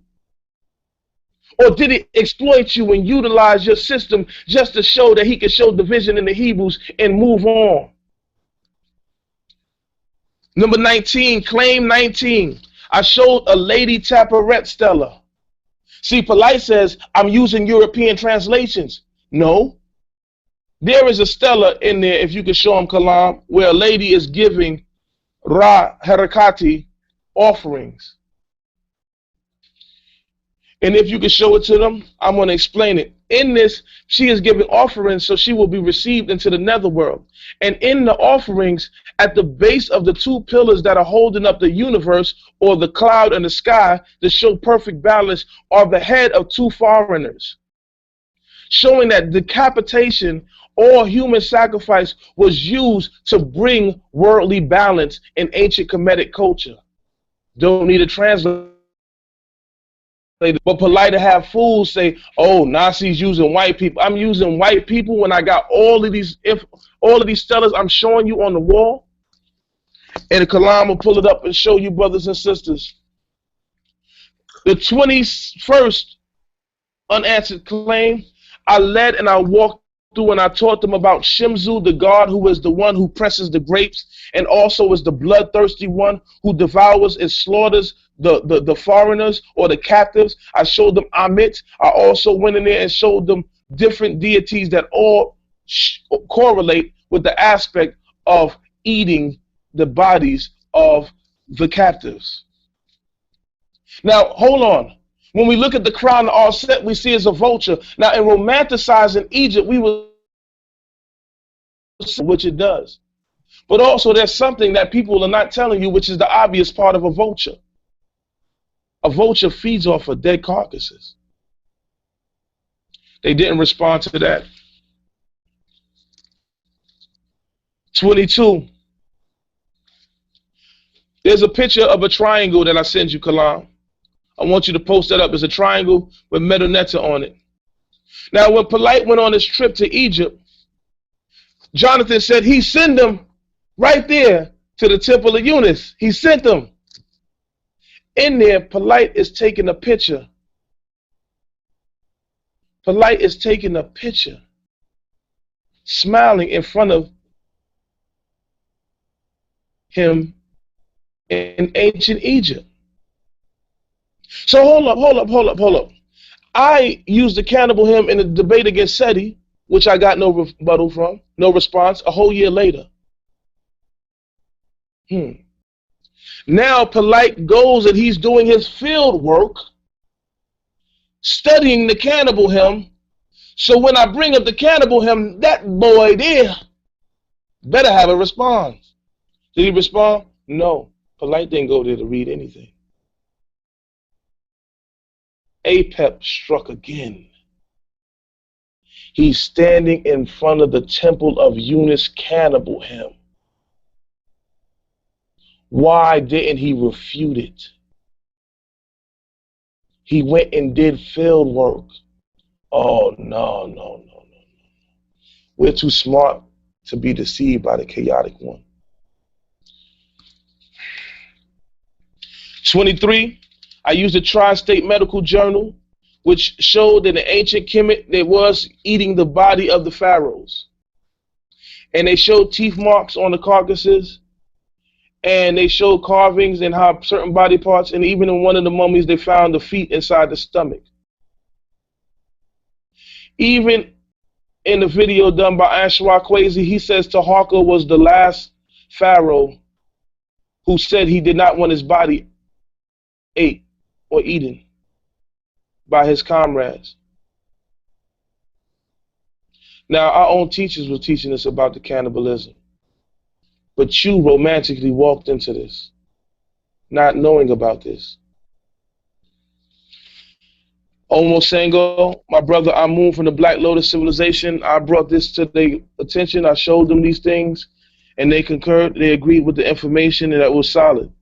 Or did he exploit you and utilize your system just to show that he could show division in the Hebrews and move on? Number 19, claim 19. I showed a Lady Taparet Stella. See, Polight says, I'm using European translations. No. There is a Stella in there, if you could show him, Kalam, where a lady is giving Ra Harakati offerings. And if you could show it to them, I'm going to explain it. In this, she is giving offerings so she will be received into the netherworld. And in the offerings, at the base of the 2 pillars that are holding up the universe, or the cloud and the sky, to show perfect balance, are the head of 2 foreigners, showing that decapitation or human sacrifice was used to bring worldly balance in ancient Kemetic culture. Don't need a translator. But Polight to have fools say, oh, Nasi's using white people. I'm using white people when I got all of these stellars I'm showing you on the wall. And Kalam will pull it up and show you, brothers and sisters. The 21st unanswered claim, I led and I walked through and I taught them about Shimzu, the god who is the one who presses the grapes and also is the bloodthirsty one who devours and slaughters the foreigners or the captives. I showed them Amit. I also went in there and showed them different deities that all correlate with the aspect of eating the bodies of the captives. Now, hold on. When we look at the crown of all set, we see as a vulture. Now, in romanticizing Egypt, we will, which it does. But also, there's something that people are not telling you, which is the obvious part of a vulture. A vulture feeds off of dead carcasses. They didn't respond to that. 22. There's a picture of a triangle that I sent you, Kalam. I want you to post that up. It's a triangle with Metanetta on it. Now, when Polight went on his trip to Egypt, Jonathan said he sent them right there to the temple of Eunice. He sent them. In there, Polight is taking a picture. Polight is taking a picture, smiling in front of him in ancient Egypt. So hold up. I used the cannibal hymn in a debate against SETI, which I got no rebuttal from, no response, a whole year later. Now Polight goes and he's doing his field work, studying the cannibal hymn. So when I bring up the cannibal hymn, that boy there better have a response. Did he respond? No. Polight didn't go there to read anything. Apep struck again. He's standing in front of the temple of Eunice cannibal hymn. Why didn't he refute it? He went and did field work. Oh, no. We're too smart to be deceived by the chaotic one. 23, I used a tri-state medical journal, which showed that in ancient Kemet, they was eating the body of the pharaohs. And they showed teeth marks on the carcasses, and they showed carvings and how certain body parts, and even in one of the mummies, they found the feet inside the stomach. Even in the video done by Anshawa Kwesi, he says Taharqa was the last pharaoh who said he did not want his body ate or eaten by his comrades. Now, our own teachers were teaching us about the cannibalism, but you romantically walked into this, not knowing about this. Omo Sango, my brother Amun from the Black Lotus Civilization, I brought this to their attention. I showed them these things, and they concurred. They agreed with the information, and that was solid.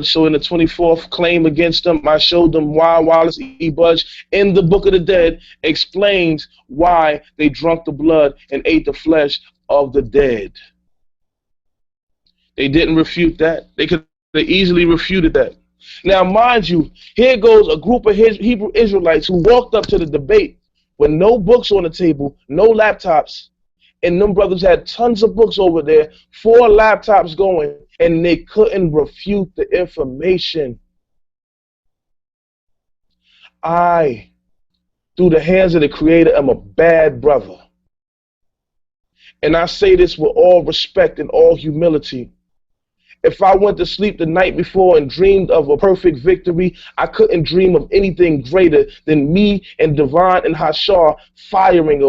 So in the 24th claim against them, I showed them why Wallace E. Budge in the Book of the Dead explains why they drunk the blood and ate the flesh of the dead. They didn't refute that. They easily refuted that. Now, mind you, here goes a group of Hebrew Israelites who walked up to the debate with no books on the table, no laptops, and them brothers had tons of books over there, 4 laptops going, and they couldn't refute the information. I, through the hands of the Creator, am a bad brother. And I say this with all respect and all humility. If I went to sleep the night before and dreamed of a perfect victory, I couldn't dream of anything greater than me and Divine and Hashar firing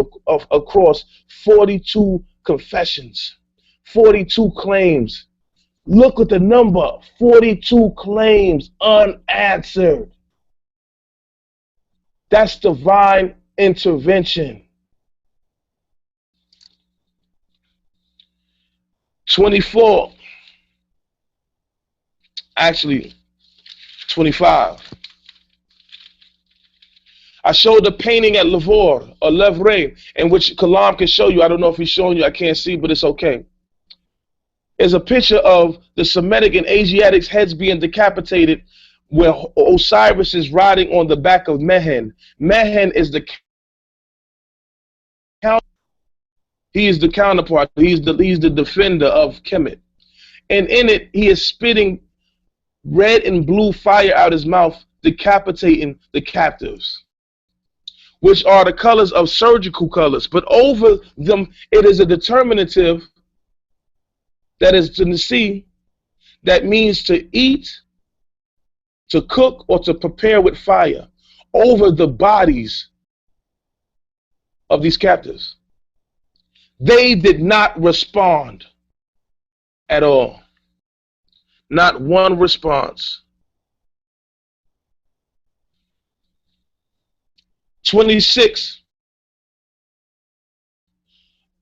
across 42 confessions, 42 claims. Look at the number, 42 claims unanswered. That's divine intervention. 24. Actually, 25. I showed the painting at Lavore, or Levre, in which Kalam can show you. I don't know if he's showing you. I can't see, but it's okay. It's a picture of the Semitic and Asiatics' heads being decapitated where Osiris is riding on the back of Mehen. Mehen is the he is the counterpart. He's the defender of Kemet. And in it, he is spitting red and blue fire out his mouth, decapitating the captives, which are the colors of surgical colors. But over them, it is a determinative that is to the sea, that means to eat, to cook, or to prepare with fire over the bodies of these captives. They did not respond at all. Not one response. 26.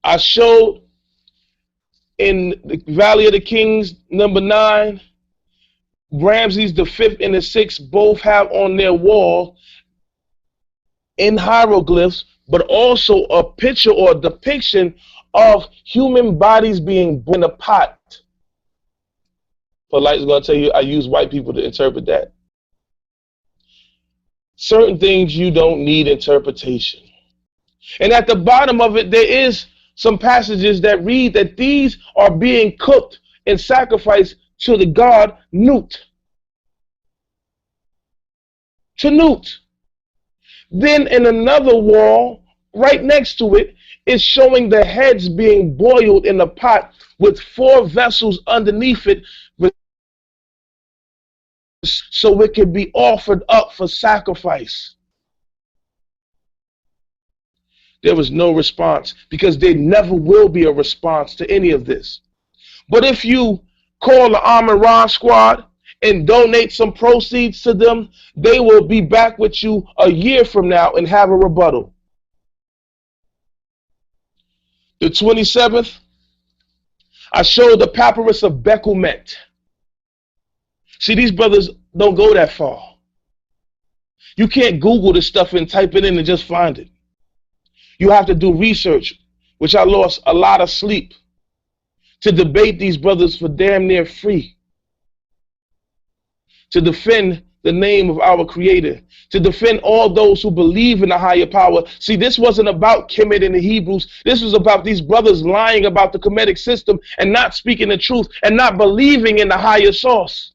I showed in the Valley of the Kings, number 9, Ramses the 5th and the 6th both have on their wall in hieroglyphs, but also a picture or a depiction of human bodies being born in a pot. Polight's going to tell you I use white people to interpret that. Certain things you don't need interpretation. And at the bottom of it, there is some passages that read that these are being cooked and sacrificed to the god Nut. To Nut. Then in another wall, right next to it, is showing the heads being boiled in a pot with 4 vessels underneath it, so it can be offered up for sacrifice. There was no response, because there never will be a response to any of this. But if you call the Amun-Ra squad and donate some proceeds to them, they will be back with you a year from now and have a rebuttal. The 27th, I showed the papyrus of Kemet. See, these brothers don't go that far. You can't Google this stuff and type it in and just find it. You have to do research, which I lost a lot of sleep to debate these brothers for damn near free, to defend the name of our Creator, to defend all those who believe in a higher power. See, this wasn't about Kemet and the Hebrews. This was about these brothers lying about the Kemetic system and not speaking the truth and not believing in the higher source.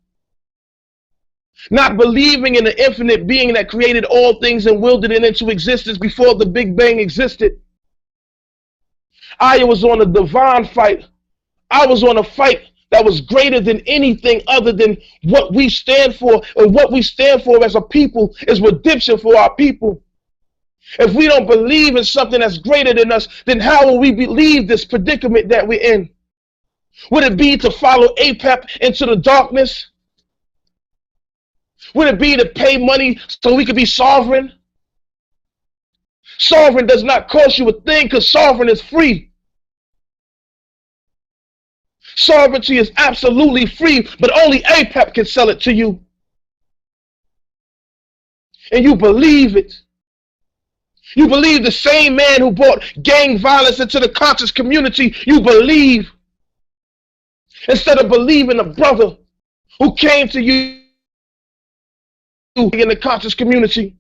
Not believing in the infinite being that created all things and willed it into existence before the Big Bang existed. I was on a divine fight. I was on a fight that was greater than anything other than what we stand for. And what we stand for as a people is redemption for our people. If we don't believe in something that's greater than us, then how will we believe this predicament that we're in? Would it be to follow Apep into the darkness? Would it be to pay money so we could be sovereign? Sovereign does not cost you a thing, because sovereign is free. Sovereignty is absolutely free, but only Apep can sell it to you. And you believe it. You believe the same man who brought gang violence into the conscious community, you believe. Instead of believing a brother who came to you in the conscious community,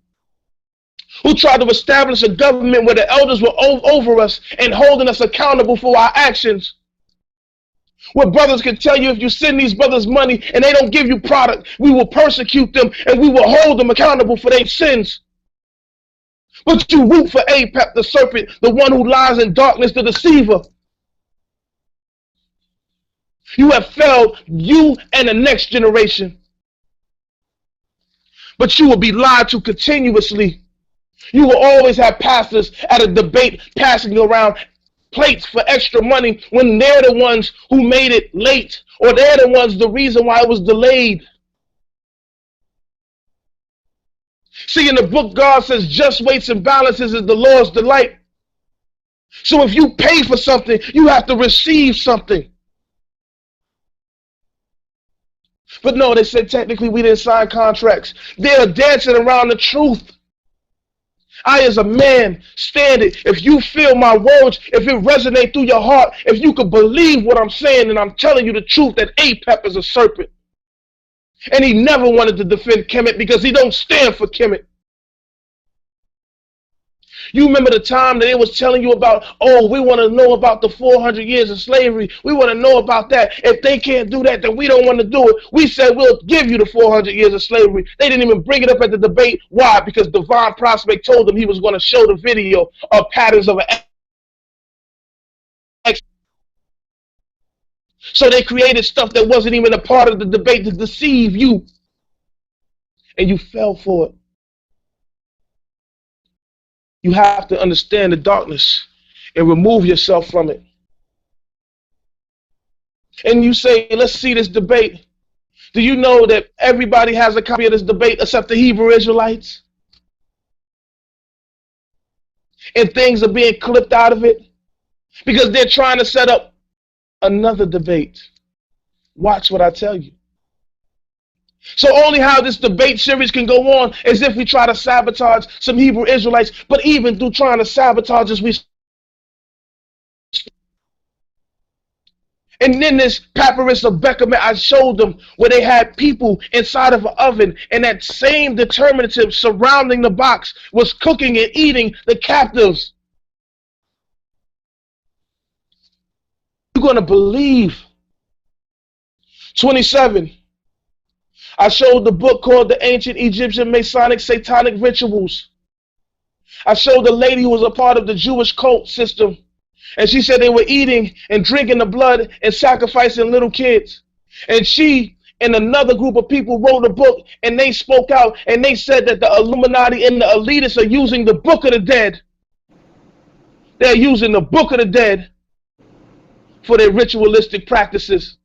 who tried to establish a government where the elders were over us and holding us accountable for our actions. Where brothers can tell you, if you send these brothers money and they don't give you product, we will persecute them and we will hold them accountable for their sins. But you root for Apep, the serpent, the one who lies in darkness, the deceiver. You have failed, you and the next generation. But you will be lied to continuously. You will always have pastors at a debate passing around plates for extra money when they're the ones who made it late, or they're the ones the reason why it was delayed. See, in the book, God says just weights and balances is the Lord's delight. So if you pay for something, you have to receive something. But no, they said technically we didn't sign contracts. They're dancing around the truth. I, as a man, stand it. If you feel my words, if it resonates through your heart, if you could believe what I'm saying, and I'm telling you the truth that Apep is a serpent. And he never wanted to defend Kemet because he don't stand for Kemet. You remember the time that they was telling you about, oh, we want to know about the 400 years of slavery. We want to know about that. If they can't do that, then we don't want to do it. We said we'll give you the 400 years of slavery. They didn't even bring it up at the debate. Why? Because Divine Prospect told them he was going to show the video of patterns of an X. So they created stuff that wasn't even a part of the debate to deceive you. And you fell for it. You have to understand the darkness and remove yourself from it. And you say, let's see this debate. Do you know that everybody has a copy of this debate except the Hebrew Israelites? And things are being clipped out of it because they're trying to set up another debate. Watch what I tell you. So only how this debate series can go on is if we try to sabotage some Hebrew Israelites, but even through trying to sabotage us, we. And then this papyrus of Kemet, I showed them where they had people inside of an oven, and that same determinative surrounding the box was cooking and eating the captives. You're going to believe. 27. I showed the book called The Ancient Egyptian Masonic Satanic Rituals. I showed the lady who was a part of the Jewish cult system. And she said they were eating and drinking the blood and sacrificing little kids. And she and another group of people wrote a book, and they spoke out, and they said that the Illuminati and the elitists are using the Book of the Dead. They're using the Book of the Dead for their ritualistic practices.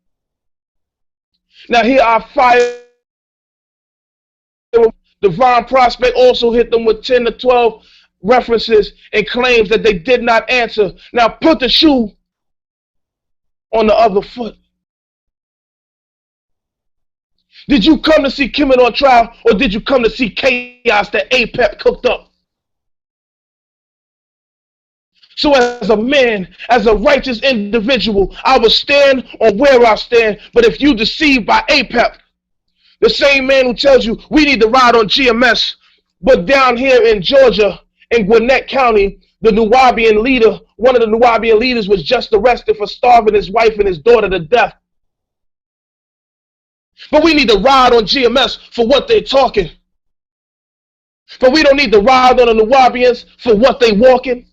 Now here are fire. Divine Prospect also hit them with 10 to 12 references and claims that they did not answer. Now put the shoe on the other foot. Did you come to see Kemet on trial, or did you come to see chaos that Apep cooked up? So as a man, as a righteous individual, I will stand on where I stand. But if you deceived by Apep, the same man who tells you we need to ride on GMS, but down here in Georgia, in Gwinnett County, the Nubian leader, one of the Nubian leaders was just arrested for starving his wife and his daughter to death. But we need to ride on GMS for what they're talking. But we don't need to ride on the Nubians for what they walking.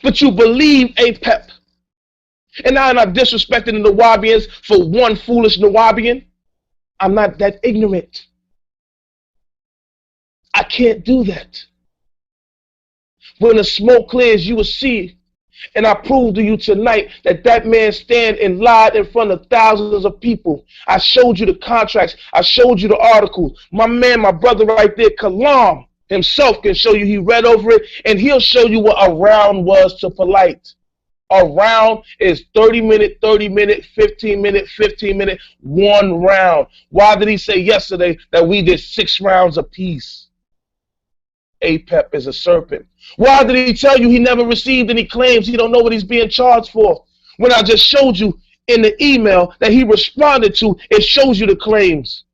But you believe Apep. And now I'm not disrespecting the Nubians for one foolish Nubian. I'm not that ignorant. I can't do that. When the smoke clears, you will see. And I prove to you tonight that that man stand and lied in front of thousands of people. I showed you the contracts. I showed you the articles. My man, my brother right there, Kalam himself can show you. He read over it, and he'll show you what a round was to Polight. A round is 30 minute, 30 minute, 15 minute, 15 minute, one round. Why did he say yesterday that we did 6 rounds apiece? Apep is a serpent. Why did he tell you he never received any claims? He don't know what he's being charged for. When I just showed you in the email that he responded to, it shows you the claims.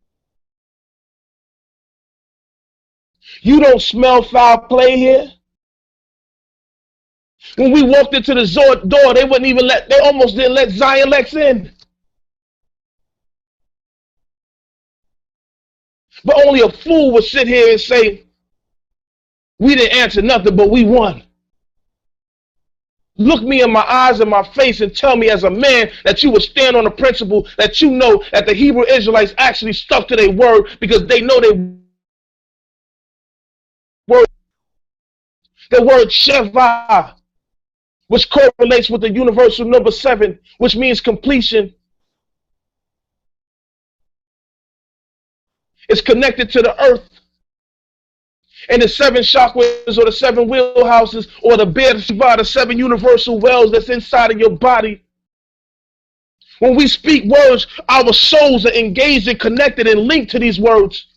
You don't smell foul play here? When we walked into the door, they wouldn't even they almost didn't let Zion Lex in. But only a fool would sit here and say, we didn't answer nothing, but we won. Look me in my eyes and my face and tell me as a man that you would stand on the principle that you know that the Hebrew Israelites actually stuck to their word because they know their word. The word Sheva, which correlates with the universal number 7, which means completion, is connected to the earth. And the 7 chakras or the 7 wheelhouses or the Be'er Sheva, the 7 universal wells that's inside of your body. When we speak words, our souls are engaged and connected and linked to these words.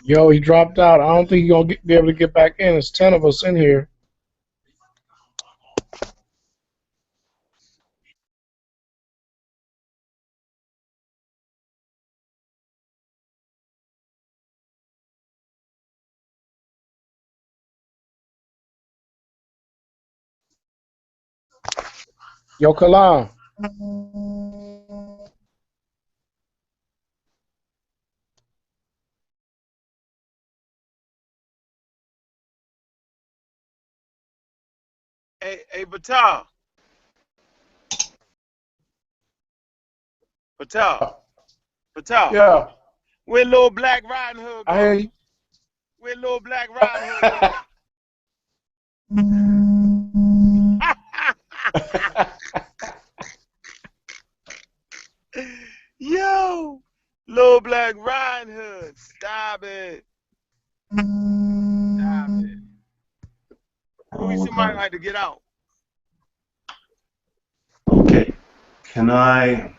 Yo, he dropped out. I don't think he's gonna be able to get back in. There's 10 of us in here. Yo, Kalam. Hey, Batal. Batal. Yeah, Where little Black Riding Hood go? I hear you. Where little Black Riding Hood go? Yo, little Black Riding Hood, stop it. Stop it. Louis, you might like to get out. Okay. Can I?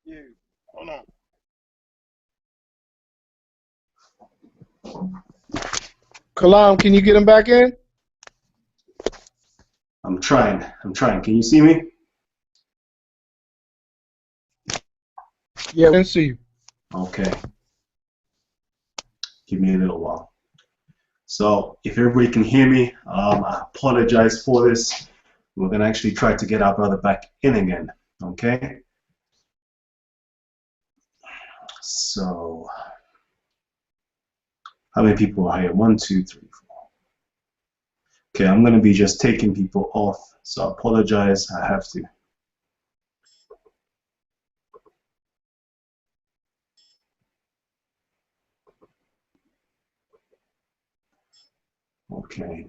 Yeah, hold on. Kalam, can you get him back in? I'm trying. Can you see me? Yeah, we can see you. Okay. Give me a little while. So if everybody can hear me, I apologize for this. We're going to actually try to get our brother back in again. Okay? So, how many people are here? 1, 2, 3, 4. Okay, I'm going to be just taking people off. So I apologize. I have to. Okay.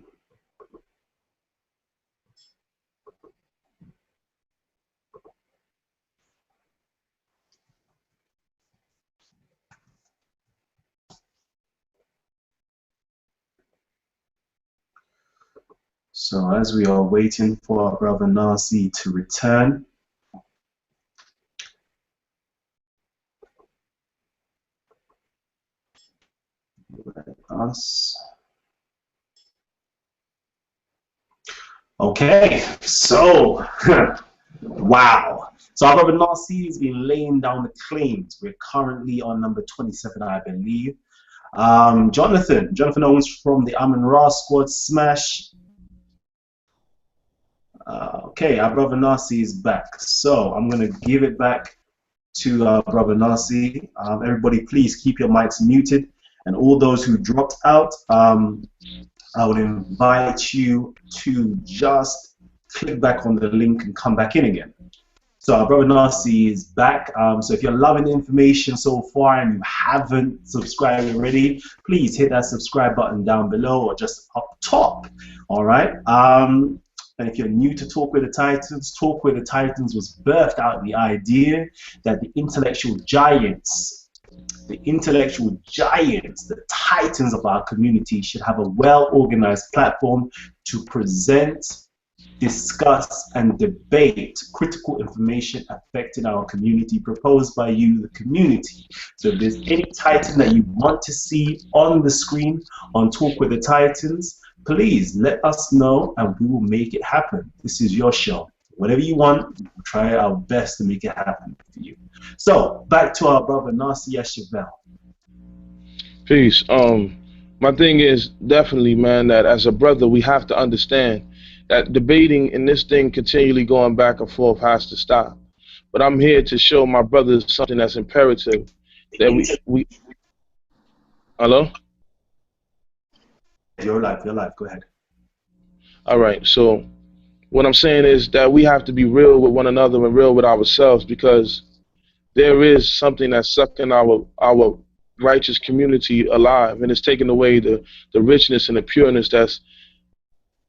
So as we are waiting for our brother Nasi to return, okay, so wow. So our brother Nasi has been laying down the claims. We're currently on number 27, I believe. Jonathan Owens from the Amun Ra squad smash. Okay, our brother Nasi is back. So I'm going to give it back to our brother Nasi. Everybody, please keep your mics muted. And all those who dropped out, I would invite you to just click back on the link and come back in again. So our brother Nasi is back. So if you're loving the information so far and you haven't subscribed already, please hit that subscribe button down below or just up top. All right. And if you're new to Talk with the Titans, Talk with the Titans was birthed out of the idea that the intellectual giants, the titans of our community should have a well-organized platform to present, discuss, and debate critical information affecting our community proposed by you, the community. So if there's any titan that you want to see on the screen on Talk with the Titans, please let us know and we will make it happen. This is your show. Whatever you want, we'll try our best to make it happen for you. So, back to our brother Nasi Yashuvel. Peace. My thing is definitely, man, that as a brother, we have to understand that debating in this thing continually going back and forth has to stop. But I'm here to show my brothers something that's imperative. That we hello? You're live, go ahead. All right, so what I'm saying is that we have to be real with one another and real with ourselves, because there is something that's sucking our righteous community alive, and it's taking away the richness and the pureness that's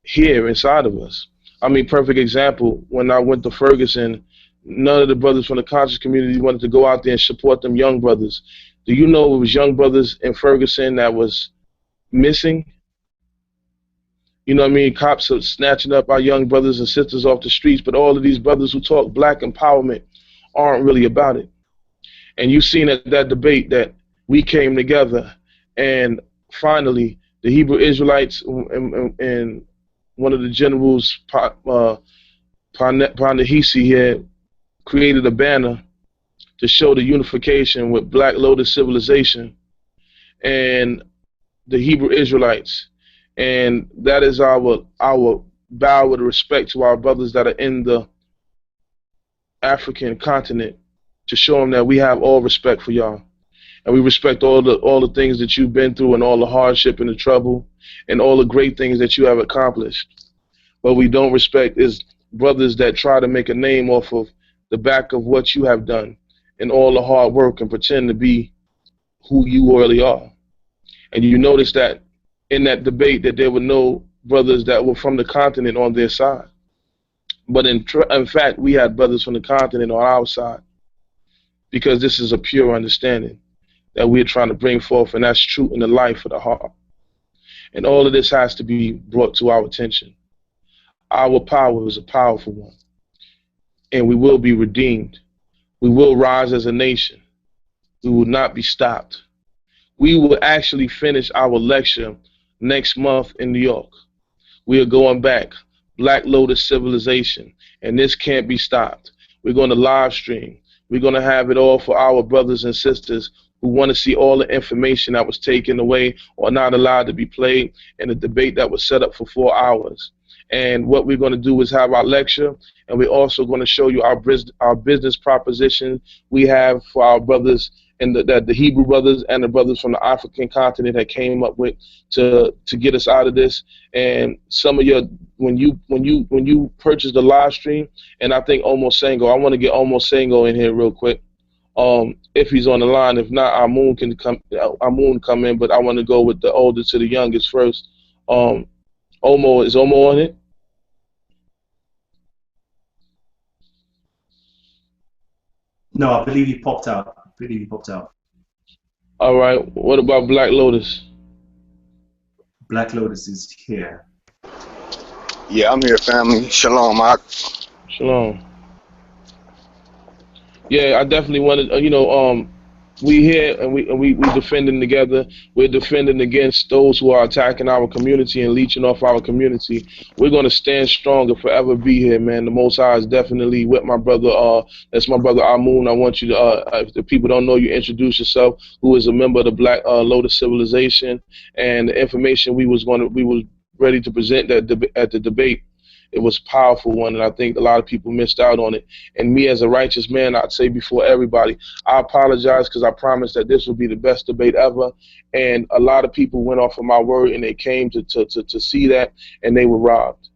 here inside of us. I mean, perfect example, when I went to Ferguson, none of the brothers from the conscious community wanted to go out there and support them young brothers. Do you know it was young brothers in Ferguson that was missing? You know what I mean? Cops are snatching up our young brothers and sisters off the streets, but all of these brothers who talk black empowerment aren't really about it. And you've seen at that debate that we came together, and finally the Hebrew Israelites and one of the generals, Pandahisi here, created a banner to show the unification with Black Lotus civilization and the Hebrew Israelites. And that is our bow with respect to our brothers that are in the African continent, to show them that we have all respect for y'all, and we respect all the things that you've been through, and all the hardship and the trouble and all the great things that you have accomplished. What we don't respect is brothers that try to make a name off of the back of what you have done and all the hard work and pretend to be who you really are. And you notice that in that debate that there were no brothers that were from the continent on their side. But in fact, we had brothers from the continent on our side, because this is a pure understanding that we're trying to bring forth, and that's true in the life of the heart. And all of this has to be brought to our attention. Our power is a powerful one, and we will be redeemed. We will rise as a nation. We will not be stopped. We will actually finish our lecture next month in New York. We are going back, Black Lotus civilization, and this can't be stopped. We're going to live stream. We're going to have it all for our brothers and sisters who want to see all the information that was taken away or not allowed to be played in a debate that was set up for 4 hours. And what we're going to do is have our lecture, and we're also going to show you our business proposition we have for our brothers, and the Hebrew brothers and the brothers from the African continent that came up with to get us out of this. And some of your, when you purchase the live stream, and I think Almost Sango, I want to get Almost Sango in here real quick, if he's on the line. If not, Amun can come in, but I want to go with the oldest to the youngest first. Omo, is Omo on it? No, I believe he popped out. All right. What about Black Lotus? Black Lotus is here. Yeah, I'm here, family. Shalom, Mark. Shalom. Yeah, I definitely wanted, we here and we defending together. We're defending against those who are attacking our community and leeching off our community. We're going to stand strong and forever be here, man. The Most High is definitely with my brother. That's my brother Amun. I want you to, if the people don't know you, introduce yourself. Who is a member of the Black Lotus civilization, and the information we was ready to present at the debate. It was a powerful one, and I think a lot of people missed out on it. And me as a righteous man, I'd say before everybody, I apologize, because I promised that this would be the best debate ever. And a lot of people went off of my word, and they came to see that, and they were robbed.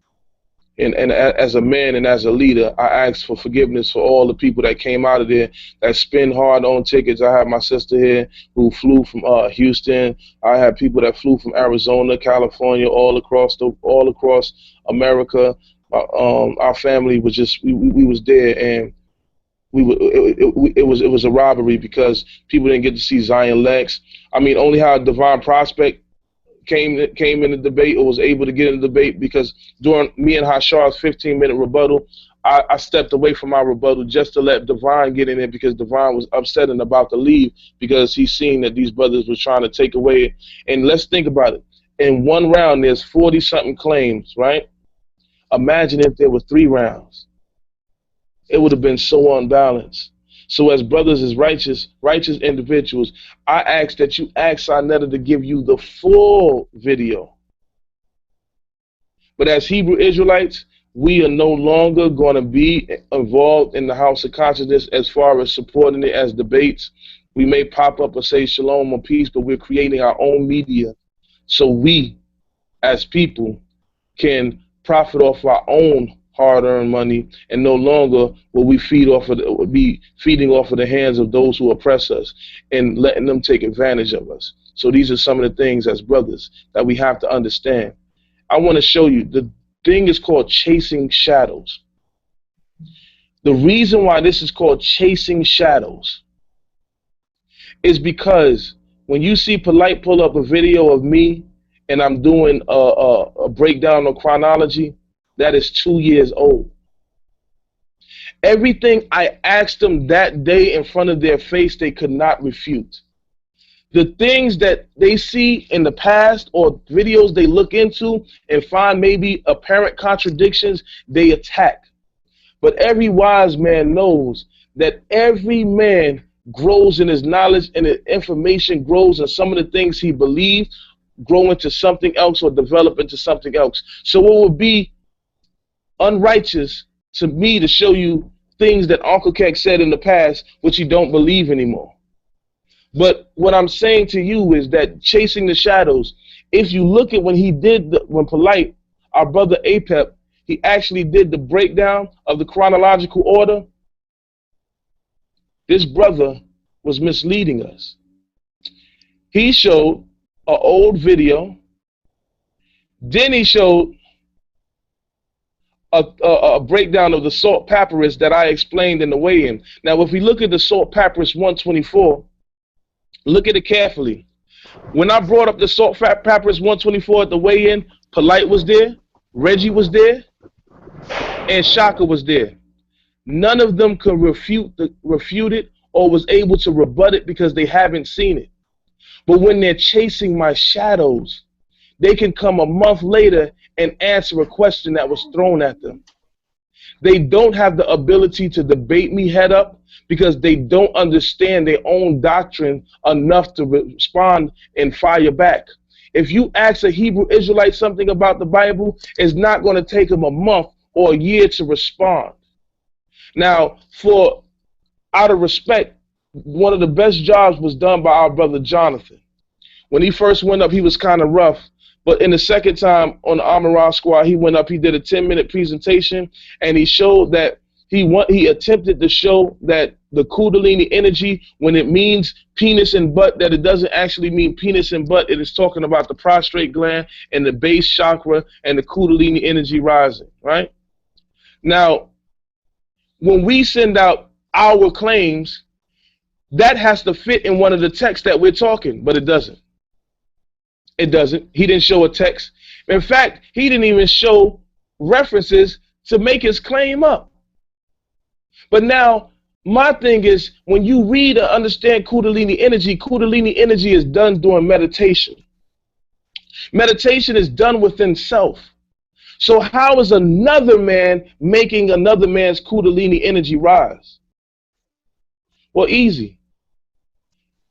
And as a man and as a leader, I ask for forgiveness for all the people that came out of there that spend hard on tickets. I have my sister here who flew from Houston. I had people that flew from Arizona, California, all across America. Our family was just we was there, and it was a robbery because people didn't get to see Zion Lex. I mean, only how Divine Prospect came in the debate, or was able to get in the debate, because during me and Hashar's 15-minute rebuttal, I stepped away from my rebuttal just to let Divine get in it, because Divine was upset and about to leave because he's seen that these brothers were trying to take away. And let's think about it. In one round, there's 40-something claims, right? Imagine if there were 3 rounds. It would have been so unbalanced. So as brothers, as righteous individuals, I ask that you ask Sarnetta to give you the full video. But as Hebrew Israelites, we are no longer going to be involved in the House of Consciousness as far as supporting it as debates. We may pop up and say shalom or peace, but we're creating our own media so we, as people, can profit off our own hard-earned money, and no longer will we feeding off of the hands of those who oppress us and letting them take advantage of us. So these are some of the things as brothers that we have to understand. I want to show you, the thing is called chasing shadows. The reason why this is called chasing shadows is because when you see Polight pull up a video of me and I'm doing a breakdown on chronology, that is 2 years old. Everything I asked them that day in front of their face, they could not refute. The things that they see in the past or videos they look into and find maybe apparent contradictions, they attack. But every wise man knows that every man grows in his knowledge and his information grows, and some of the things he believed grow into something else or develop into something else. So it would be unrighteous to me to show you things that Uncle Keck said in the past which you don't believe anymore. But what I'm saying to you is that chasing the shadows, if you look at when he did, when Polight, our brother Apep, he actually did the breakdown of the chronological order, this brother was misleading us. He showed an old video, then he showed a breakdown of the salt papyrus that I explained in the weigh-in. Now, if we look at the salt papyrus 124, look at it carefully. When I brought up the salt papyrus 124 at the weigh-in, Polight was there, Reggie was there, and Shaka was there. None of them could refute it or was able to rebut it because they haven't seen it. But when they're chasing my shadows, they can come a month later and answer a question that was thrown at them. They don't have the ability to debate me head up because they don't understand their own doctrine enough to respond and fire back. If you ask a Hebrew Israelite something about the Bible, it's not going to take them a month or a year to respond. Now, out of respect, one of the best jobs was done by our brother Jonathan. When he first went up, he was kind of rough. But in the second time on the Amara Squad, he went up, he did a 10-minute presentation, and he showed that he attempted to show that the Kundalini energy, when it means penis and butt, that it doesn't actually mean penis and butt. It is talking about the prostrate gland and the base chakra and the Kundalini energy rising, right? Now, when we send out our claims, that has to fit in one of the texts that we're talking, but it doesn't. It doesn't. He didn't show a text. In fact, he didn't even show references to make his claim up. But now, my thing is, when you read and understand Kundalini energy is done during meditation. Meditation is done within self. So how is another man making another man's Kundalini energy rise? Well, easy.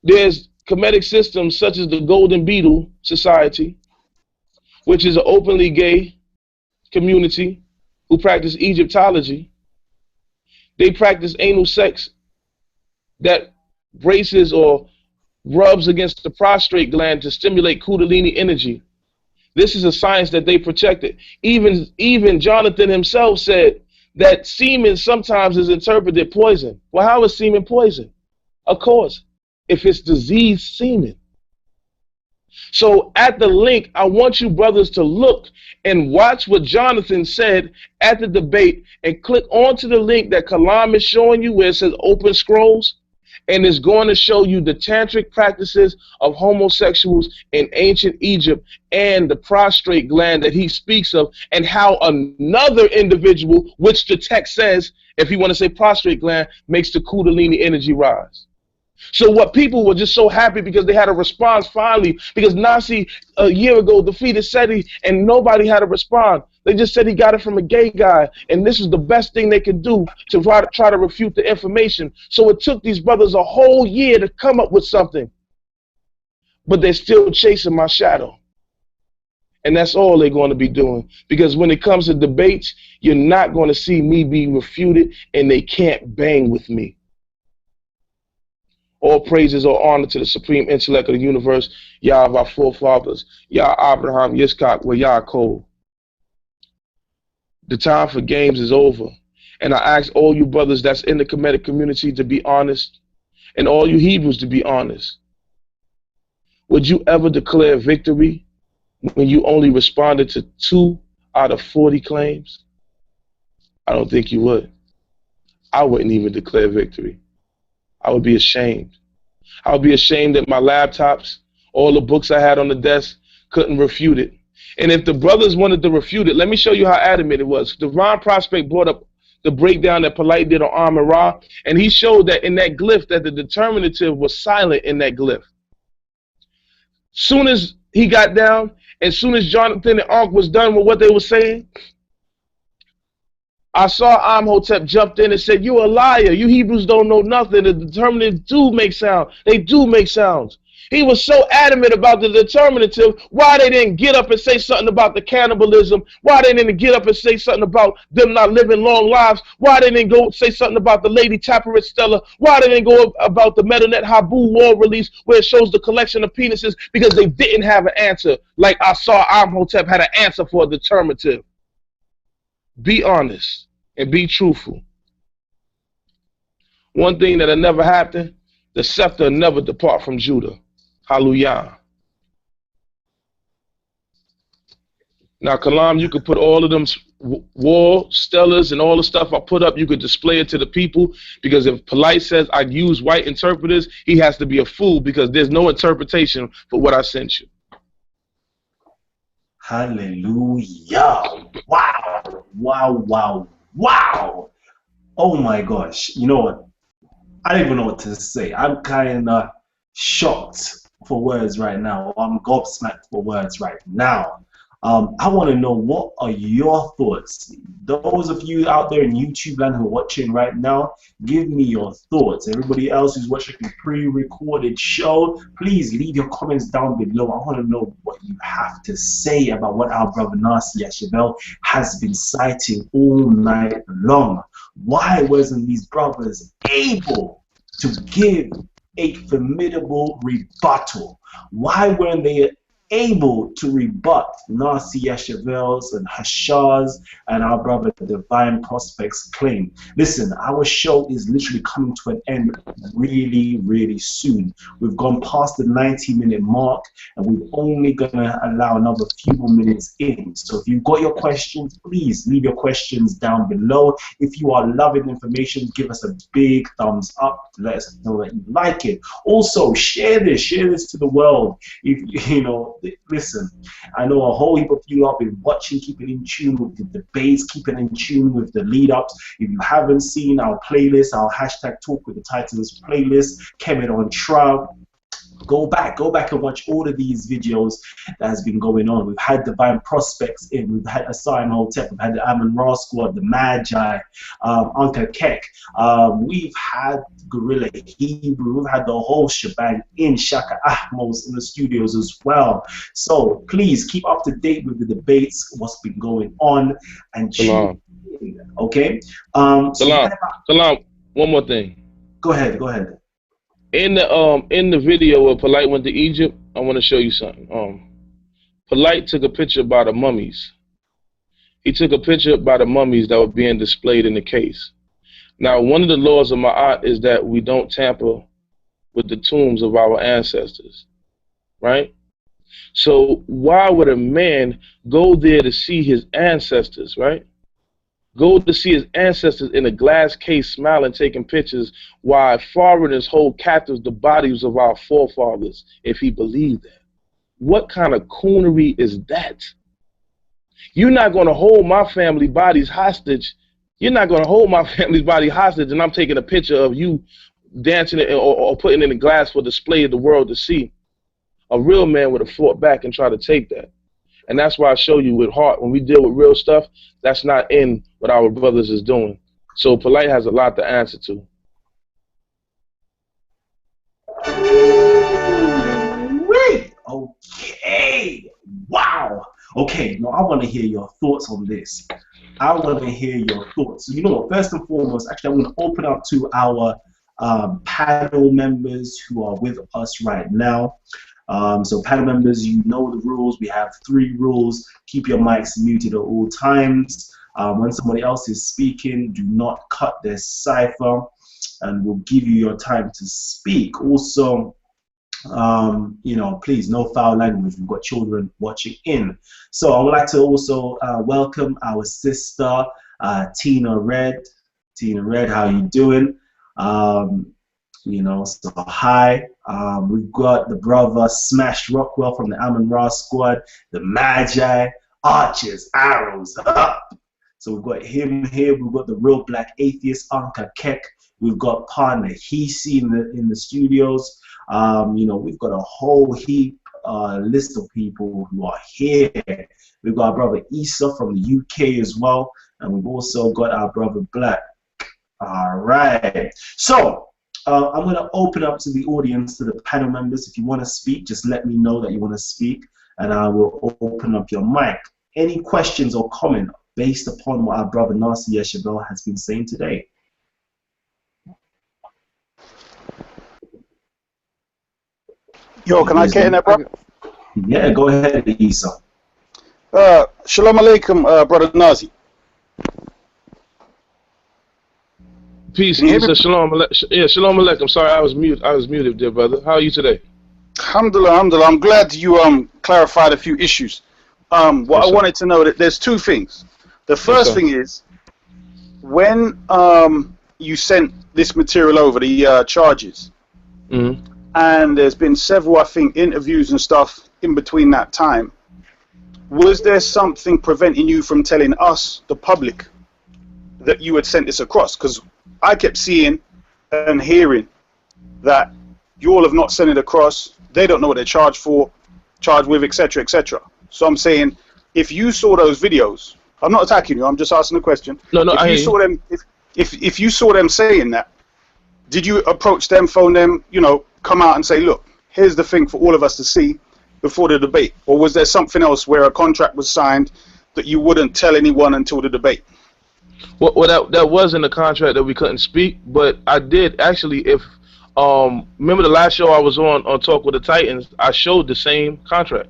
There's Kemetic systems such as the Golden Beetle Society, which is an openly gay community who practice Egyptology. They practice anal sex that braces or rubs against the prostrate gland to stimulate Kundalini energy. This is a science that they protected. Even Jonathan himself said that semen sometimes is interpreted poison. Well, how is semen poison? Of course, if it's diseased semen. So at the link, I want you brothers to look and watch what Jonathan said at the debate and click onto the link that Kalam is showing you where it says open scrolls, and it's going to show you the tantric practices of homosexuals in ancient Egypt and the prostrate gland that he speaks of, and how another individual, which the text says, if you want to say prostrate gland, makes the Kundalini energy rise. So what people were just so happy because they had a response finally, because Nasi a year ago defeated Seti and nobody had a response. They just said he got it from a gay guy, and this is the best thing they could do to try to refute the information. So it took these brothers a whole year to come up with something, but they're still chasing my shadow. And that's all they're going to be doing, because when it comes to debates, you're not going to see me be refuted, and they can't bang with me. All praises or honor to the supreme intellect of the universe, Yah of our forefathers, Yah Abraham, Yitzchak, wa Yaakov. The time for games is over. And I ask all you brothers that's in the Kemetic community to be honest, and all you Hebrews to be honest. Would you ever declare victory when you only responded to 2 out of 40 claims? I don't think you would. I wouldn't even declare victory. I would be ashamed. I would be ashamed that my laptops, all the books I had on the desk, couldn't refute it. And if the brothers wanted to refute it, let me show you how adamant it was. Divine Prospect brought up the breakdown that Polight did on Ra, and he showed that in that glyph that the determinative was silent in that glyph. Soon as he got down, as soon as Jonathan and Ankh was done with what they were saying, I saw Imhotep jumped in and said, "You a liar. You Hebrews don't know nothing. The determinatives do make sound. They do make sounds." He was so adamant about the determinative. Why they didn't get up and say something about the cannibalism? Why they didn't get up and say something about them not living long lives? Why they didn't go say something about the Lady Taparit Stella? Why they didn't go about the Medinet Habu war release where it shows the collection of penises? Because they didn't have an answer. Like I saw Imhotep had an answer for a determinative. Be honest and be truthful. One thing that'll never happen, the scepter will never depart from Judah. Hallelujah. Now, Kalam, you could put all of them wall stellars and all the stuff I put up, you could display it to the people, because if Polight says I use white interpreters, he has to be a fool, because there's no interpretation for what I sent you. Hallelujah. Wow. Wow, wow, wow. Oh my gosh. You know what? I don't even know what to say. I'm kind of shocked for words right now. I'm gobsmacked for words right now. I want to know, what are your thoughts? Those of you out there in YouTube land who are watching right now, give me your thoughts. Everybody else who's watching the pre-recorded show, please leave your comments down below. I want to know what you have to say about what our brother Nasi Yashuvel has been citing all night long. Why wasn't these brothers able to give a formidable rebuttal? Why weren't they able to rebut Nasi Yashuvel's and Hashah's and our brother Divine Prospect's claim? Listen, our show is literally coming to an end really, really soon. We've gone past the 90-minute mark, and we're only gonna allow another few more minutes in. So if you've got your questions, please leave your questions down below. If you are loving the information, give us a big thumbs up to let us know that you like it. Also, share this to the world. If you know, listen, I know a whole heap of you have been watching, keeping in tune with the debates, keeping in tune with the lead-ups. If you haven't seen our playlist, our hashtag Talk with the Titans playlist, Kemet On Trial, go back and watch all of these videos that has been going on. We've had Divine Prospects in, we've had Asai Hotep, we've had the Amun-Ra Squad, the Madjai, Uncle Kek, we've had Gorilla Hebrew, we've had the whole shebang in Shaka Ahmos in the studios as well. So please keep up to date with the debates, what's been going on, and Kalam. Okay? Kalam, one more thing. Go ahead. In the video where Polight went to Egypt, I want to show you something. Polight took a picture by the mummies. He took a picture by the mummies that were being displayed in the case. Now, one of the laws of Ma'at is that we don't tamper with the tombs of our ancestors, right? So why would a man go there to see his ancestors, right? Go to see his ancestors in a glass case, smiling, taking pictures, while foreigners hold captive the bodies of our forefathers, if he believed that. What kind of coonery is that? You're not going to hold my family bodies hostage. You're not going to hold my family's body hostage, and I'm taking a picture of you dancing it or putting it in a glass for display of the world to see. A real man would have fought back and tried to take that. And that's why I show you with heart, when we deal with real stuff, that's not in what our brothers is doing. So Polight has a lot to answer to. Wait. Okay. Wow. Okay. Now I want to hear your thoughts on this. I want to hear your thoughts. So you know what? First and foremost, actually, I'm going to open up to our panel members who are with us right now. So panel members, you know the rules. We have 3 rules. Keep your mics muted at all times. When somebody else is speaking, do not cut their cipher, and we'll give you your time to speak. Also, you know, please, no foul language. We've got children watching in. So I would like to also welcome our sister, Tina Red. Tina Red, how you doing? You know, so hi. We've got the brother Smash Rockwell from the Amon Ra squad, the Madjai, Archers, Arrows, up. So we've got him here. We've got the real black atheist, Anka Kek. We've got partner Hisi in the studios. You know, we've got a whole heap list of people who are here. We've got our brother Issa from the UK as well. And we've also got our brother Black. All right. So I'm going to open up to the audience, to the panel members. If you want to speak, just let me know that you want to speak, and I will open up your mic. Any questions or comment based upon what our brother Nasi Yashuvel has been saying today? Yo, can I get in there, bro? Yeah, go ahead, Isa. Shalom alaikum, brother Nazi. Peace, Can you hear Isa. me? Shalom alaikum. Sorry, I was muted, dear brother. How are you today? Alhamdulillah, alhamdulillah. I'm glad you clarified a few issues. What Yes, I sir. wanted to know, that there's two things. The first sir. thing is, when you sent this material over, the charges, Mm-hmm. and there's been several, I think, interviews and stuff in between that time, was there something preventing you from telling us, the public, that you had sent this across? Because I kept seeing and hearing that you all have not sent it across, they don't know what they're charged with, etc., etc. So I'm saying, if you saw those videos, I'm not attacking you, I'm just asking a question. No, If I you hear saw them, if you saw them saying that, did you approach them, phone them, you know, come out and say, look, here's the thing for all of us to see before the debate? Or was there something else where a contract was signed that you wouldn't tell anyone until the debate? Well, that was in the contract that we couldn't speak, but I did actually. If remember the last show I was on Talk with the Titans, I showed the same contract.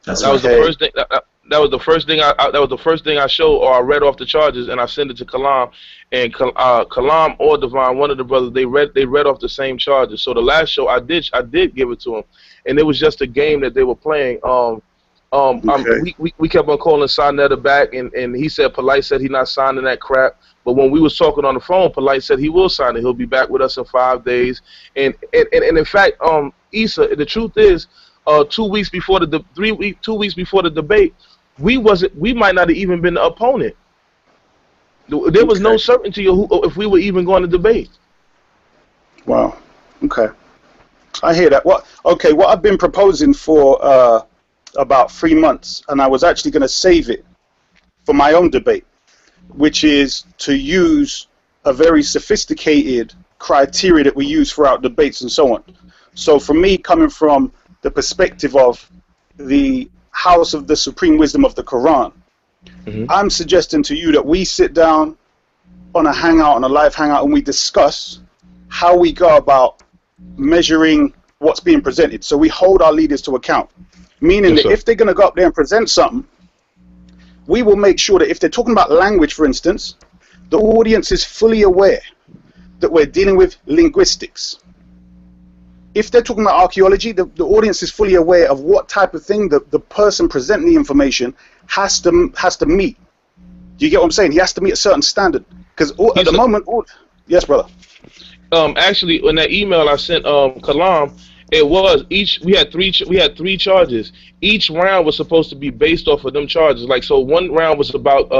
That's That was right. the first thing. That was the first thing that was the first thing I showed, or I read off the charges, and I sent it to Kalam, and Kalam or Divine, one of the brothers, they read off the same charges. So the last show I did give it to him, and it was just a game that they were playing. Okay. We kept on calling Sonetta back, and he said Polight said he's not signing that crap. But when we was talking on the phone, Polight said he will sign it. He'll be back with us in 5 days. And in fact, Issa, the truth is, 2 weeks before 2 weeks before the debate, we might not have even been the opponent. There was no certainty of if we were even going to debate. Wow. Okay. I hear that. What I've been proposing for about 3 months, and I was actually going to save it for my own debate, which is to use a very sophisticated criteria that we use throughout debates and so on. So for me, coming from the perspective of the house of the supreme wisdom of the Quran, I'm suggesting to you that we sit down on a hangout, on a live hangout, and we discuss how we go about measuring what's being presented. So we hold our leaders to account, meaning that if they're going to go up there and present something, we will make sure that if they're talking about language, for instance, the audience is fully aware that we're dealing with linguistics. If they're talking about archaeology, the audience is fully aware of what type of thing the person presenting the information has to meet. Do you get what I'm saying? He has to meet a certain standard. Because at the moment, yes, brother. Actually, in that email I sent Kalam, it was we had three charges. Each round was supposed to be based off of them charges. Like, so one round was about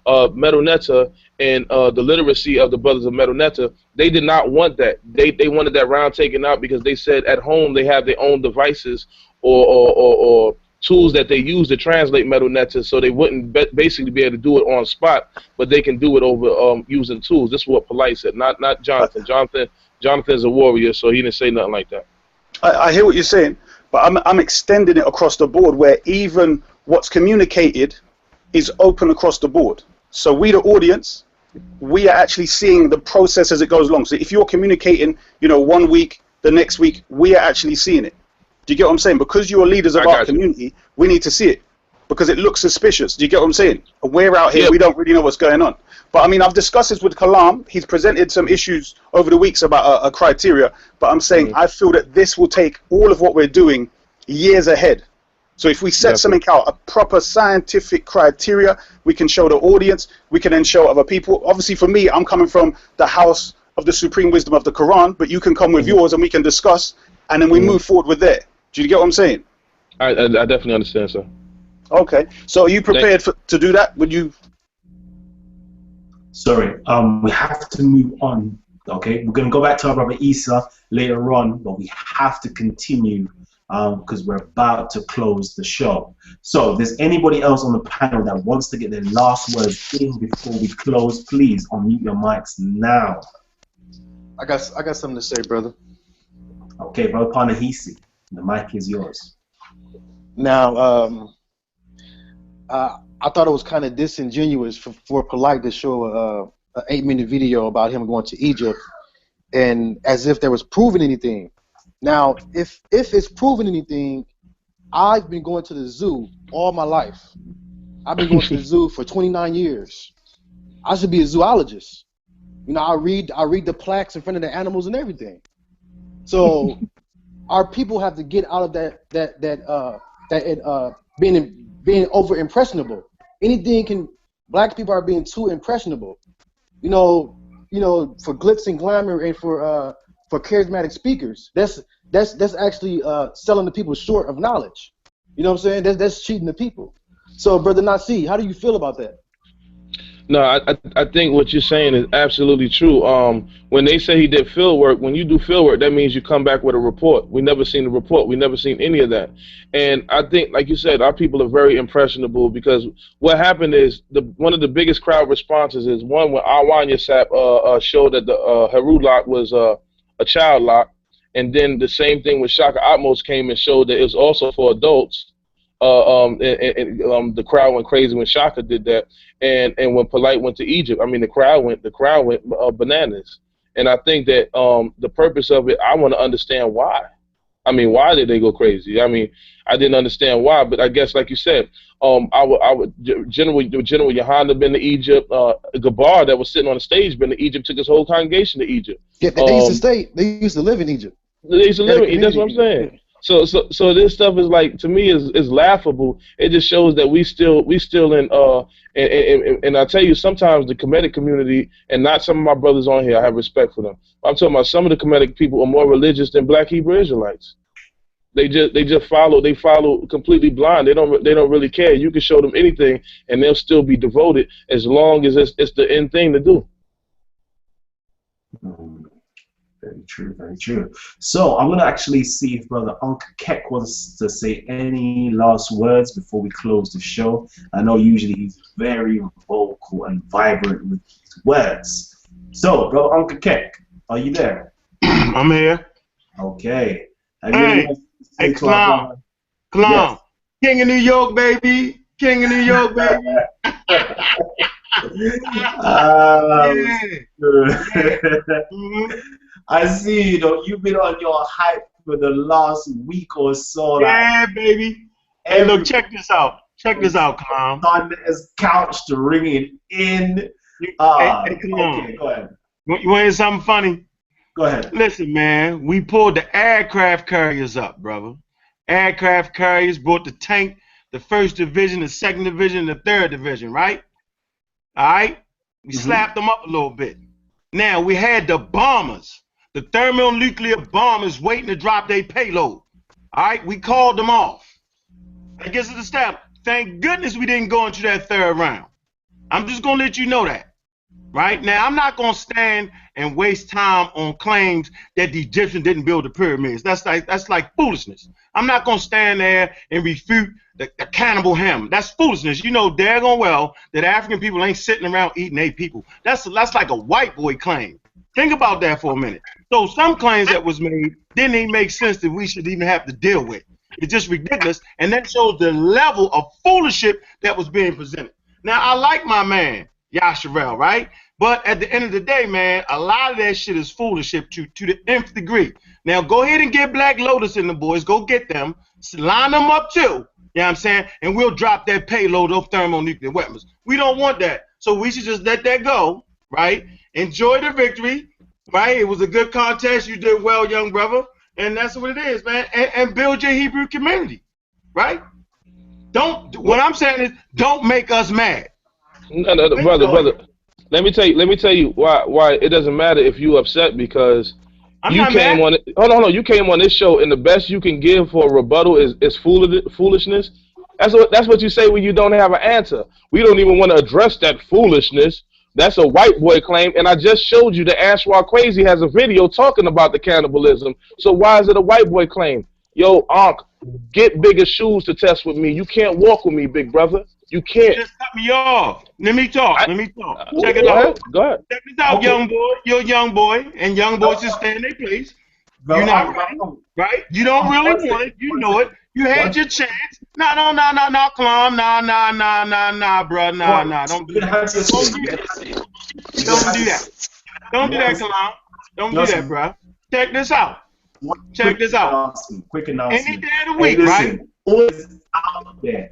Meronetta and the literacy of the brothers of Meronetta. They did not want that. They wanted that round taken out because they said at home they have their own devices or tools that they use to translate Meronetta, so they wouldn't basically be able to do it on spot, but they can do it over using tools. This is what Polight said, not Jonathan. Jonathan's a warrior, so he didn't say nothing like that. I hear what you're saying, but I'm extending it across the board where even what's communicated is open across the board. So we, the audience, we are actually seeing the process as it goes along. So if you're communicating, 1 week, the next week, we are actually seeing it. Do you get what I'm saying? Because you're leaders of our community, we need to see it because it looks suspicious. Do you get what I'm saying? We're out here, we don't really know what's going on. But I mean, I've discussed this with Kalam. He's presented some issues over the weeks about a criteria. But I'm saying I feel that this will take all of what we're doing years ahead. So if we set something out, a proper scientific criteria, we can show the audience, we can then show other people. Obviously, for me, I'm coming from the house of the supreme wisdom of the Quran, but you can come with yours and we can discuss, and then we move forward with that. Do you get what I'm saying? I definitely understand, sir. Okay. So are you prepared to do that? Would you? Sorry, we have to move on. Okay, we're going to go back to our brother Isa later on, but we have to continue because we're about to close the show. So if there's anybody else on the panel that wants to get their last words in before we close, please unmute your mics now. I got something to say, brother. Okay, brother Panahisi, the mic is yours. Now, I thought it was kind of disingenuous for Polight to show an 8-minute video about him going to Egypt, and as if there was proving anything. Now, if it's proven anything, I've been going to the zoo all my life. I've been going to the zoo for 29 years. I should be a zoologist. You know, I read the plaques in front of the animals and everything. So, our people have to get out of being over impressionable. Anything can. Black people are being too impressionable. You know, for glitz and glamour and for charismatic speakers. That's actually selling the people short of knowledge. You know what I'm saying? That's cheating the people. So, brother Nasi, how do you feel about that? No, I think what you're saying is absolutely true. When they say he did field work, when you do field work, that means you come back with a report. We never seen the report. We never seen any of that. And I think, like you said, our people are very impressionable because what happened is one of the biggest crowd responses is one when Awan Yasap showed that the Heru lock was a child lock, and then the same thing with Shaka Atmos came and showed that it was also for adults. The crowd went crazy when Shaka did that, and when Polight went to Egypt, I mean the crowd went bananas. And I think that the purpose of it, I want to understand why. I mean, why did they go crazy? I mean, I didn't understand why, but I guess like you said, General Yohana been to Egypt. Gabar that was sitting on the stage been to Egypt, took his whole congregation to Egypt. Yeah, they used to stay. They used to live in Egypt. They used to live in Egypt. That's what I'm saying. So this stuff is like, to me, is laughable. It just shows that we still in and I tell you, sometimes the Kemetic community, and not some of my brothers on here, I have respect for them. I'm talking about some of the Kemetic people are more religious than Black Hebrew Israelites. They just follow completely blind. They don't really care. You can show them anything and they'll still be devoted as long as it's the end thing to do. Very true, very true. So I'm going to actually see if Brother Uncle Kek wants to say any last words before we close the show. I know usually he's very vocal and vibrant with his words. So, Brother Uncle Kek, are you there? I'm here. Okay. Hey, Kalam. Yes. King of New York, baby. King of New York, baby. I see, you've been on your hype for the last week or so. Yeah, baby. Hey, look, check this out. Check this out, Kalam. On his couch to ringing in. Hey, Kalam. Okay, go ahead. You want to hear something funny? Go ahead. Listen, man, we pulled the aircraft carriers up, brother. Aircraft carriers brought the tank, the 1st Division, the 2nd Division, the 3rd Division, right? All right? We slapped them up a little bit. Now, we had the bombers, the thermonuclear bombers waiting to drop their payload. All right? We called them off. I guess it's a step. Thank goodness we didn't go into that 3rd round. I'm just going to let you know that. Right? Now, I'm not going to stand and waste time on claims that the Egyptians didn't build the pyramids. That's like foolishness. I'm not going to stand there and refute the cannibal Ham. That's foolishness. You know daggone well that African people ain't sitting around eating their people. That's like a white boy claim. Think about that for a minute. So some claims that was made didn't even make sense that we should even have to deal with. It's just ridiculous, and that shows the level of foolishness that was being presented. Now, I like my man, Yashuvel, right? But at the end of the day, man, a lot of that shit is foolishness to the nth degree. Now, go ahead and get Black Lotus and the boys. Go get them. Line them up, too. You know what I'm saying? And we'll drop that payload of thermonuclear weapons. We don't want that. So we should just let that go, right? Enjoy the victory, right? It was a good contest. You did well, young brother. And that's what it is, man. And build your Hebrew community, right? What I'm saying is, don't make us mad. No, brother. Let me tell you why it doesn't matter if you upset, because you came on. Hold on. You came on this show, and the best you can give for a rebuttal is foolishness. That's what you say when you don't have an answer. We don't even want to address that foolishness. That's a white boy claim, and I just showed you that Anshwa Crazy has a video talking about the cannibalism. So why is it a white boy claim? Yo, Ankh, get bigger shoes to test with me. You can't walk with me, big brother. You can't. Just cut me off. Let me talk. Check it Go out. ahead. Go ahead. Check this out, young boy. You're a young boy, and young boys should stay in their place. You're not right. You don't really want it. You know it. You had your chance. No, Kalam. Nah, bro. Nah. Don't do that. Don't do that. Don't do that, Kalam. Don't do that, bro. Check this out. Quick announcement. Any day of the week, right? Always out there.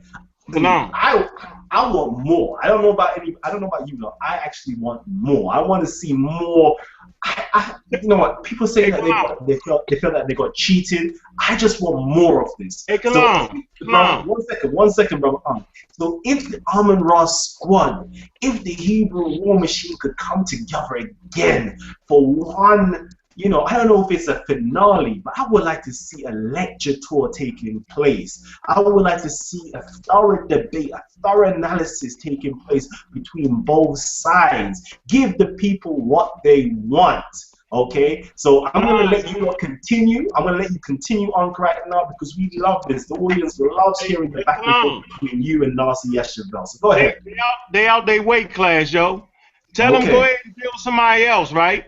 Kalam. I want more. I don't know about you, though. I actually want more. I want to see more. You know what? People say that they felt that they got cheated. I just want more of this. Hey, Kalam. One second, brother. So if the Amun-Ra squad, if the Hebrew war machine could come together again for one, I don't know if it's a finale, but I would like to see a lecture tour taking place. I would like to see a thorough debate, a thorough analysis taking place between both sides. Give the people what they want. Okay, so I'm gonna let you continue. I'm gonna let you continue on right now because we love this. The audience loves hearing the back and forth between you and Nasi Yashuvel. So go ahead. They out their weight class, yo. Tell them go ahead and deal with somebody else, right?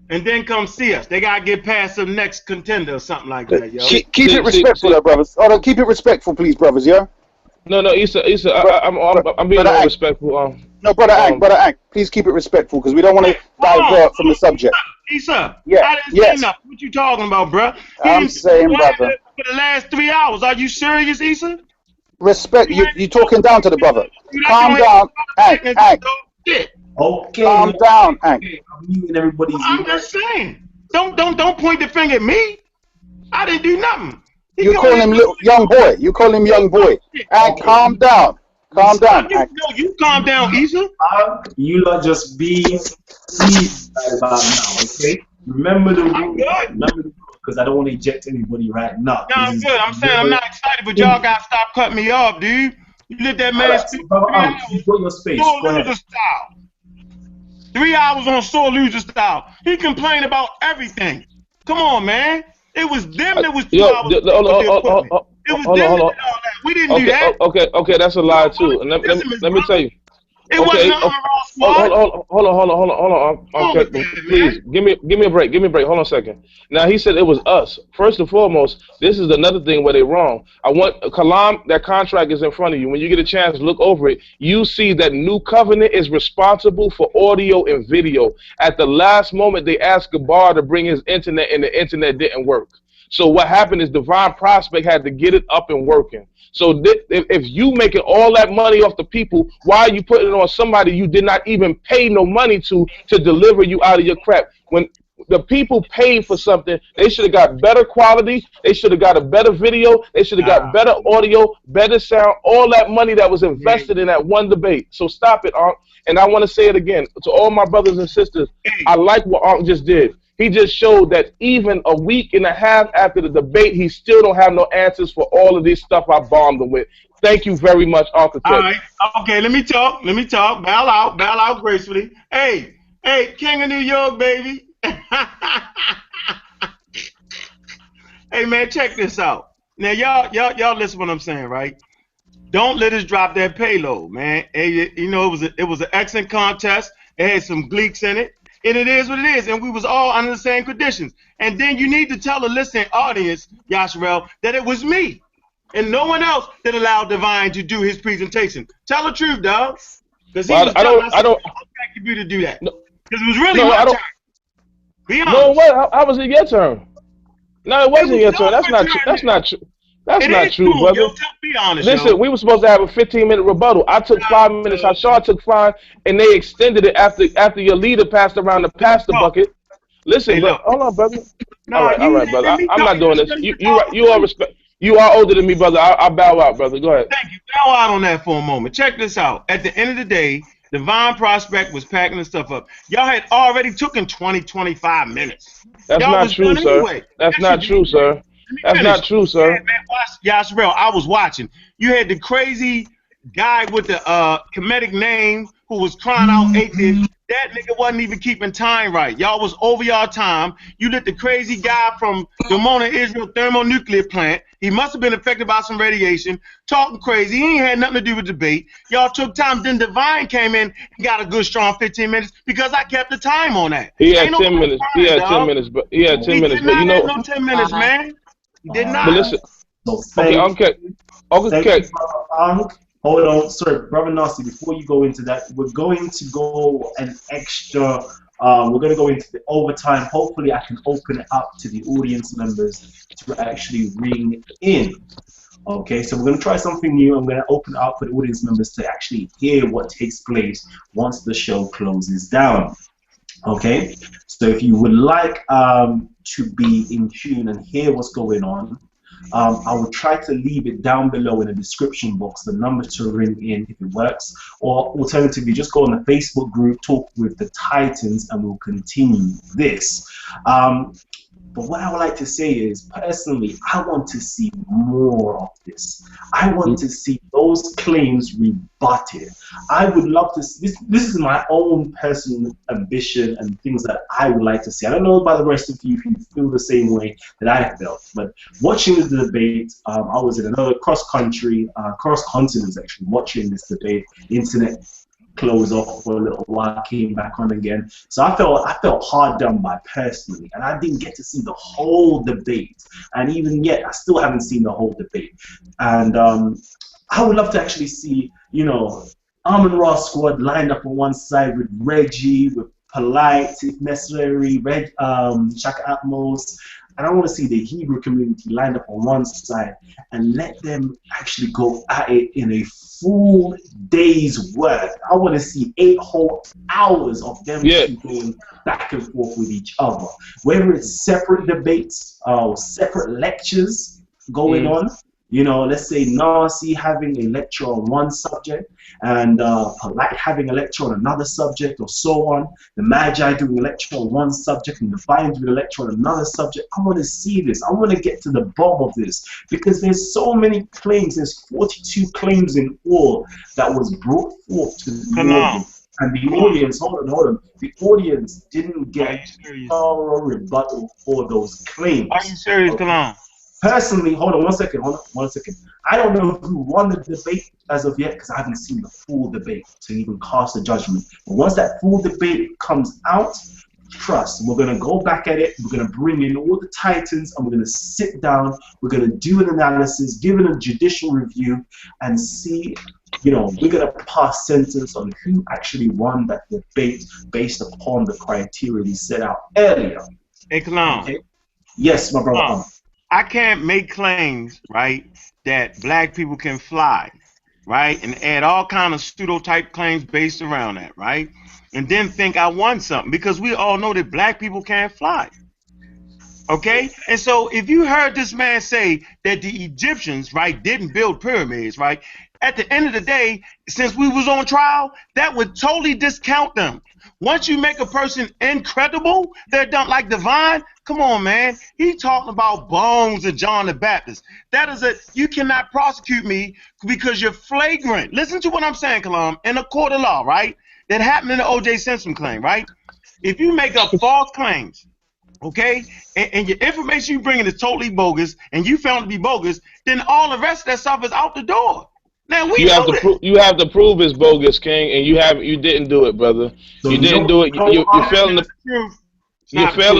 And then come see us. They gotta get past the next contender or something like that, yo. Keep it respectful, though, brothers. Hold on, keep it respectful, please, brothers. Yeah. No, Issa, I'm being more respectful. No, brother Ank, please keep it respectful because we don't want to divert from the subject. Issa, yeah, I didn't say nothing. What you talking about, bro? I'm saying, brother. For the last 3 hours, are you serious, Issa? Respect. You talking down to the brother. Calm down, Ank. Okay. Calm down, Hank. I'm muting everybody's. I'm just saying. Don't point the finger at me. I didn't do nothing. You call him young boy. You call him young boy. Hank, calm down. Calm down, Hank. No, you calm down, Issa. You lot just be about now, okay? Remember the rule. Because I don't want to eject anybody right now. No, I'm good. I'm saying I'm not excited, but y'all gotta stop cutting me off, dude. You let that man speak. You got your space. Go ahead. 3 hours on sore loser style. He complained about everything. Come on, man. It was them that was 2 hours. It was them that did all that. We didn't do that. Okay, that's a lie too. And let me tell you. It wasn't on the raw squad. Hold on. Okay, please give me a break. Hold on a second. Now he said it was us. First and foremost, this is another thing where they're wrong. I want Kalam. That contract is in front of you. When you get a chance, look over it. You see that New Covenant is responsible for audio and video. At the last moment, they asked Gabar to bring his internet, and the internet didn't work. So what happened is Divine Prospect had to get it up and working. So if you making all that money off the people, why are you putting it on somebody you did not even pay no money to deliver you out of your crap? When the people paid for something, they should have got better quality. They should have got a better video. They should have got better audio, better sound, all that money that was invested in that one debate. So stop it, Ankh. And I want to say it again to all my brothers and sisters. I like what Ankh just did. He just showed that even a week and a half after the debate, he still don't have no answers for all of this stuff I bombed him with. Thank you very much, Architect. All right. Okay, let me talk. Bow out gracefully. Hey, King of New York, baby. Hey, man, check this out. Now, y'all listen to what I'm saying, right? Don't let us drop that payload, man. Hey, you know, it was an excellent contest. It had some gleeks in it. And it is what it is, and we was all under the same conditions. And then you need to tell the listening audience, Yashuvel, that it was me and no one else that allowed Divine to do his presentation. Tell the truth, dog. Because he was I don't expect you to do that. Because it was really my turn. Be honest. No, what? How was it your turn? No, it wasn't your turn. That's not true. That's not true. That's not true, brother. Yo, be honest, listen, we were supposed to have a 15-minute rebuttal. I took 5 minutes. Hashar took 5, and they extended it after your leader passed around the pasta bucket. Listen, hold on, brother. All right, brother. I'm not doing this. You are respect. You are older than me, brother. I'll bow out, brother. Go ahead. Thank you. Bow out on that for a moment. Check this out. At the end of the day, Divine Prospect was packing the stuff up. Y'all had already taken 20, 25 minutes. That's Y'all not was true, done sir. anyway. That's Yes, not you true, did. sir. Let me That's finish. not true, sir. Man, watch Yashuvel. I was watching. You had the crazy guy with the Kemetic name who was crying out atheist. That nigga wasn't even keeping time right. Y'all was over y'all time. You let the crazy guy from Dimona, Israel thermonuclear plant, he must have been affected by some radiation, talking crazy. He ain't had nothing to do with debate. Y'all took time. Then Divine came in and got a good strong 15 minutes because I kept the time on that. He had Ain't no 10 minutes. He had 10 minutes, but he had 10 He minutes. did But you not have know, no 10 minutes, man. He did but not. listen. So Okay, thank okay, Thank you, okay. Brother Ankh. Hold on, sorry, Brother Nasi, before you go into that, we're going to go an extra, we're going to go into the overtime. Hopefully I can open it up to the audience members to actually ring in. Okay, so we're going to try something new. I'm going to open it up for the audience members to actually hear what takes place once the show closes down. Okay, so if you would like to be in tune and hear what's going on, I will try to leave it down below in the description box, the number to ring in if it works, or alternatively, just go on the Facebook group, talk with the Titans, and we'll continue this. But what I would like to say is, personally, I want to see more of this. I want to see those claims rebutted. I would love to see, this is my own personal ambition and things that I would like to see. I don't know about the rest of you if you feel the same way that I felt, but watching the debate, I was in another cross-continent actually, watching this debate, internet closed off for a little while, came back on again. So I felt hard done by personally, and I didn't get to see the whole debate. And even yet, I still haven't seen the whole debate. And I would love to actually see, you know, Amon Ra squad lined up on one side with Reggie, with Polight, if necessary, Shaka Atmos. And I want to see the Hebrew community lined up on one side and let them actually go at it in a full day's work. I want to see 8 whole hours of them two going back and forth with each other. Whether it's separate debates or separate lectures going on. You know, let's say Nasi having a lecture on one subject and Polight having a lecture on another subject or so on. The Madjai doing a lecture on one subject and the Divine doing a lecture on another subject. I want to see this. I want to get to the bottom of this because there's so many claims. There's 42 claims in all that was brought forth to the audience. And the audience, hold on, the audience didn't get thorough rebuttal for those claims. Are you serious, Kalam? Personally, hold on one second. I don't know who won the debate as of yet because I haven't seen the full debate to even cast a judgment. But once that full debate comes out, trust, we're going to go back at it. We're going to bring in all the Titans and we're going to sit down. We're going to do an analysis, give it a judicial review, and see, you know, we're going to pass sentence on who actually won that debate based upon the criteria we set out earlier. Hey, Kalam. Okay? Yes, my brother. I can't make claims, right, that black people can fly, right, and add all kind of pseudo-type claims based around that, right, and then think I won something because we all know that black people can't fly, okay? And so if you heard this man say that the Egyptians, right, didn't build pyramids, right, at the end of the day, since we was on trial, that would totally discount them. Once you make a person incredible, they're done like Divine. Come on, man. He talking about bones and John the Baptist. That is you cannot prosecute me because you're flagrant. Listen to what I'm saying, Kalam. In a court of law, right? That happened in the O.J. Simpson claim, right? If you make up false claims, okay, and your information you bring in is totally bogus, and you found to be bogus, then all the rest of that stuff is out the door. Now we You have to prove it's bogus, King, and you didn't do it, brother. So you didn't do it. You're failing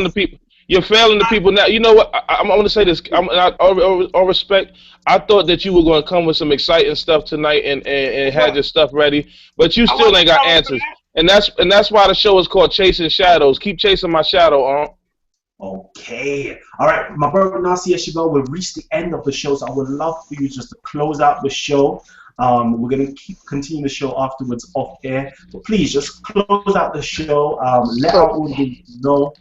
the people. You're failing the people now. You know what? I'm going to say this. All respect. I thought that you were going to come with some exciting stuff tonight and had your stuff ready, but you still ain't got answers. And that's why the show is called Chasing Shadows. Keep chasing my shadow, Okay. All right, my brother Nasi Yashuvel, we've reached the end of the show, so I would love for you just to close out the show. We're going to continue the show afterwards off air, but please just close out the show. Let our audience know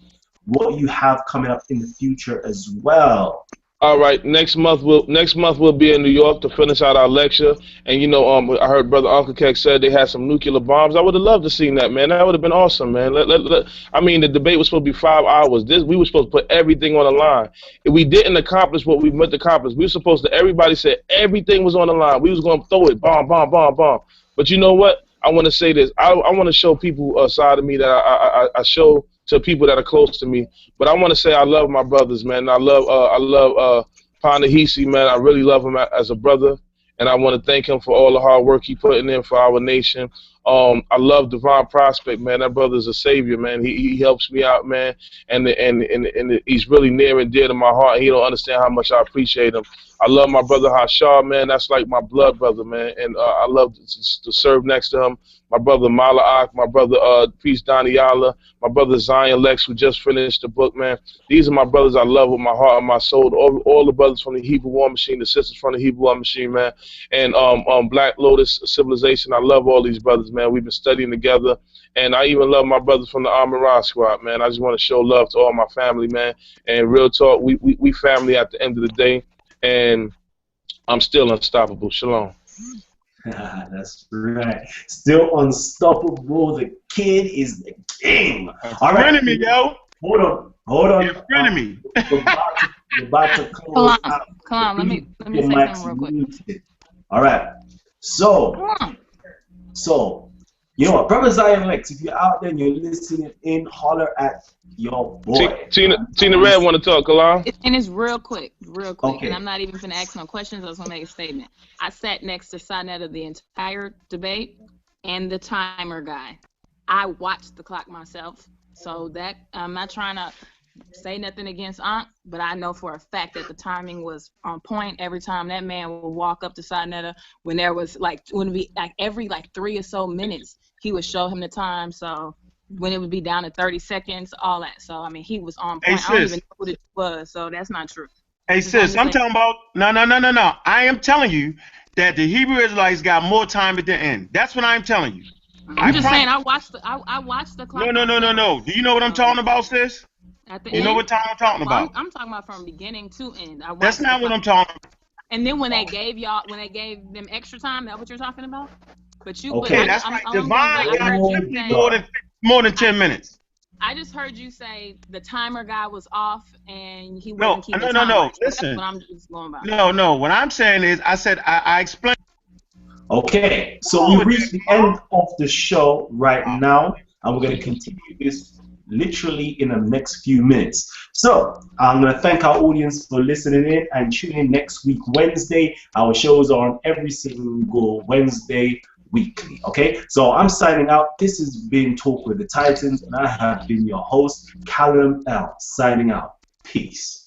what you have coming up in the future as well. All right, next month we'll be in New York to finish out our lecture, and you know, I heard Brother Uncle Keck said they had some nuclear bombs. I would have loved to see that, man. That would have been awesome, man. I mean, the debate was supposed to be 5 hours. We were supposed to put everything on the line. If we didn't accomplish what we meant to accomplish, we were supposed to. Everybody said everything was on the line. We was going to throw it, bomb, bomb, bomb, bomb. But you know what? I want to say this. I want to show people a side of me that I show to people that are close to me. But I want to say I love my brothers, man. I love Panahisi, man. I really love him as a brother, and I want to thank him for all the hard work he putting in for our nation. I love Divine Prospect, man. That brother's a savior, man. He helps me out, man, and he's really near and dear to my heart. He don't understand how much I appreciate him. I love my brother Hashar, man. That's like my blood brother, man, and I love to serve next to him. My brother Malak, my brother Priest Daniela, my brother Zion Lex, who just finished the book, man. These are my brothers I love with my heart and my soul. All the brothers from the Hebrew War Machine, the sisters from the Hebrew War Machine, man. And Black Lotus Civilization, I love all these brothers, man. We've been studying together. And I even love my brothers from the Armor Squad, man. I just want to show love to all my family, man. And real talk, we family at the end of the day. And I'm still unstoppable. Shalom. That's right. Still unstoppable. The kid is the king. All right. Frenemy, yo. Hold on. You're frenemy. We're about to close out. Kalam, let me say something real quick. All right. So, you know what, Brother Zion Lex, if you're out there and you're listening in, holler at your boy. Tina Red want to talk, Kalam. And it's real quick. Okay. And I'm not even going to ask no questions. I just want to make a statement. I sat next to Sinetta the entire debate and the timer guy. I watched the clock myself, so that I'm not trying to say nothing against Aunt, but I know for a fact that the timing was on point. Every time that man would walk up to Sinetta, when there was every 3 or so minutes, he would show him the time. So when it would be down to 30 seconds, all that. So I mean, he was on point. Hey, I don't even know who it was, so that's not true. Hey sis, I'm talking about no. I am telling you that the Hebrew Israelites got more time at the end. That's what I'm telling you. I'm just saying I watched the clock. No. Do you know what I'm talking about, sis? You know what time I'm talking about? I'm talking about from beginning to end. That's not what I'm talking about. And then when they gave them extra time, that's what you're talking about? But you okay, that's right. Divine got more than 10 minutes. I just heard you say the timer guy was off and he wouldn't keep the time. No. So listen. that's what I'm just going about. No. What I'm saying is, I said I explained. Okay, so we reached the end of the show right now, and we're going to continue this literally in the next few minutes. So I'm going to thank our audience for listening in, and tune in next week, Wednesday. Our shows are on every single Wednesday weekly. Okay, so I'm signing out. This has been Talk with the Titans, and I have been your host, Kalam L, signing out. Peace.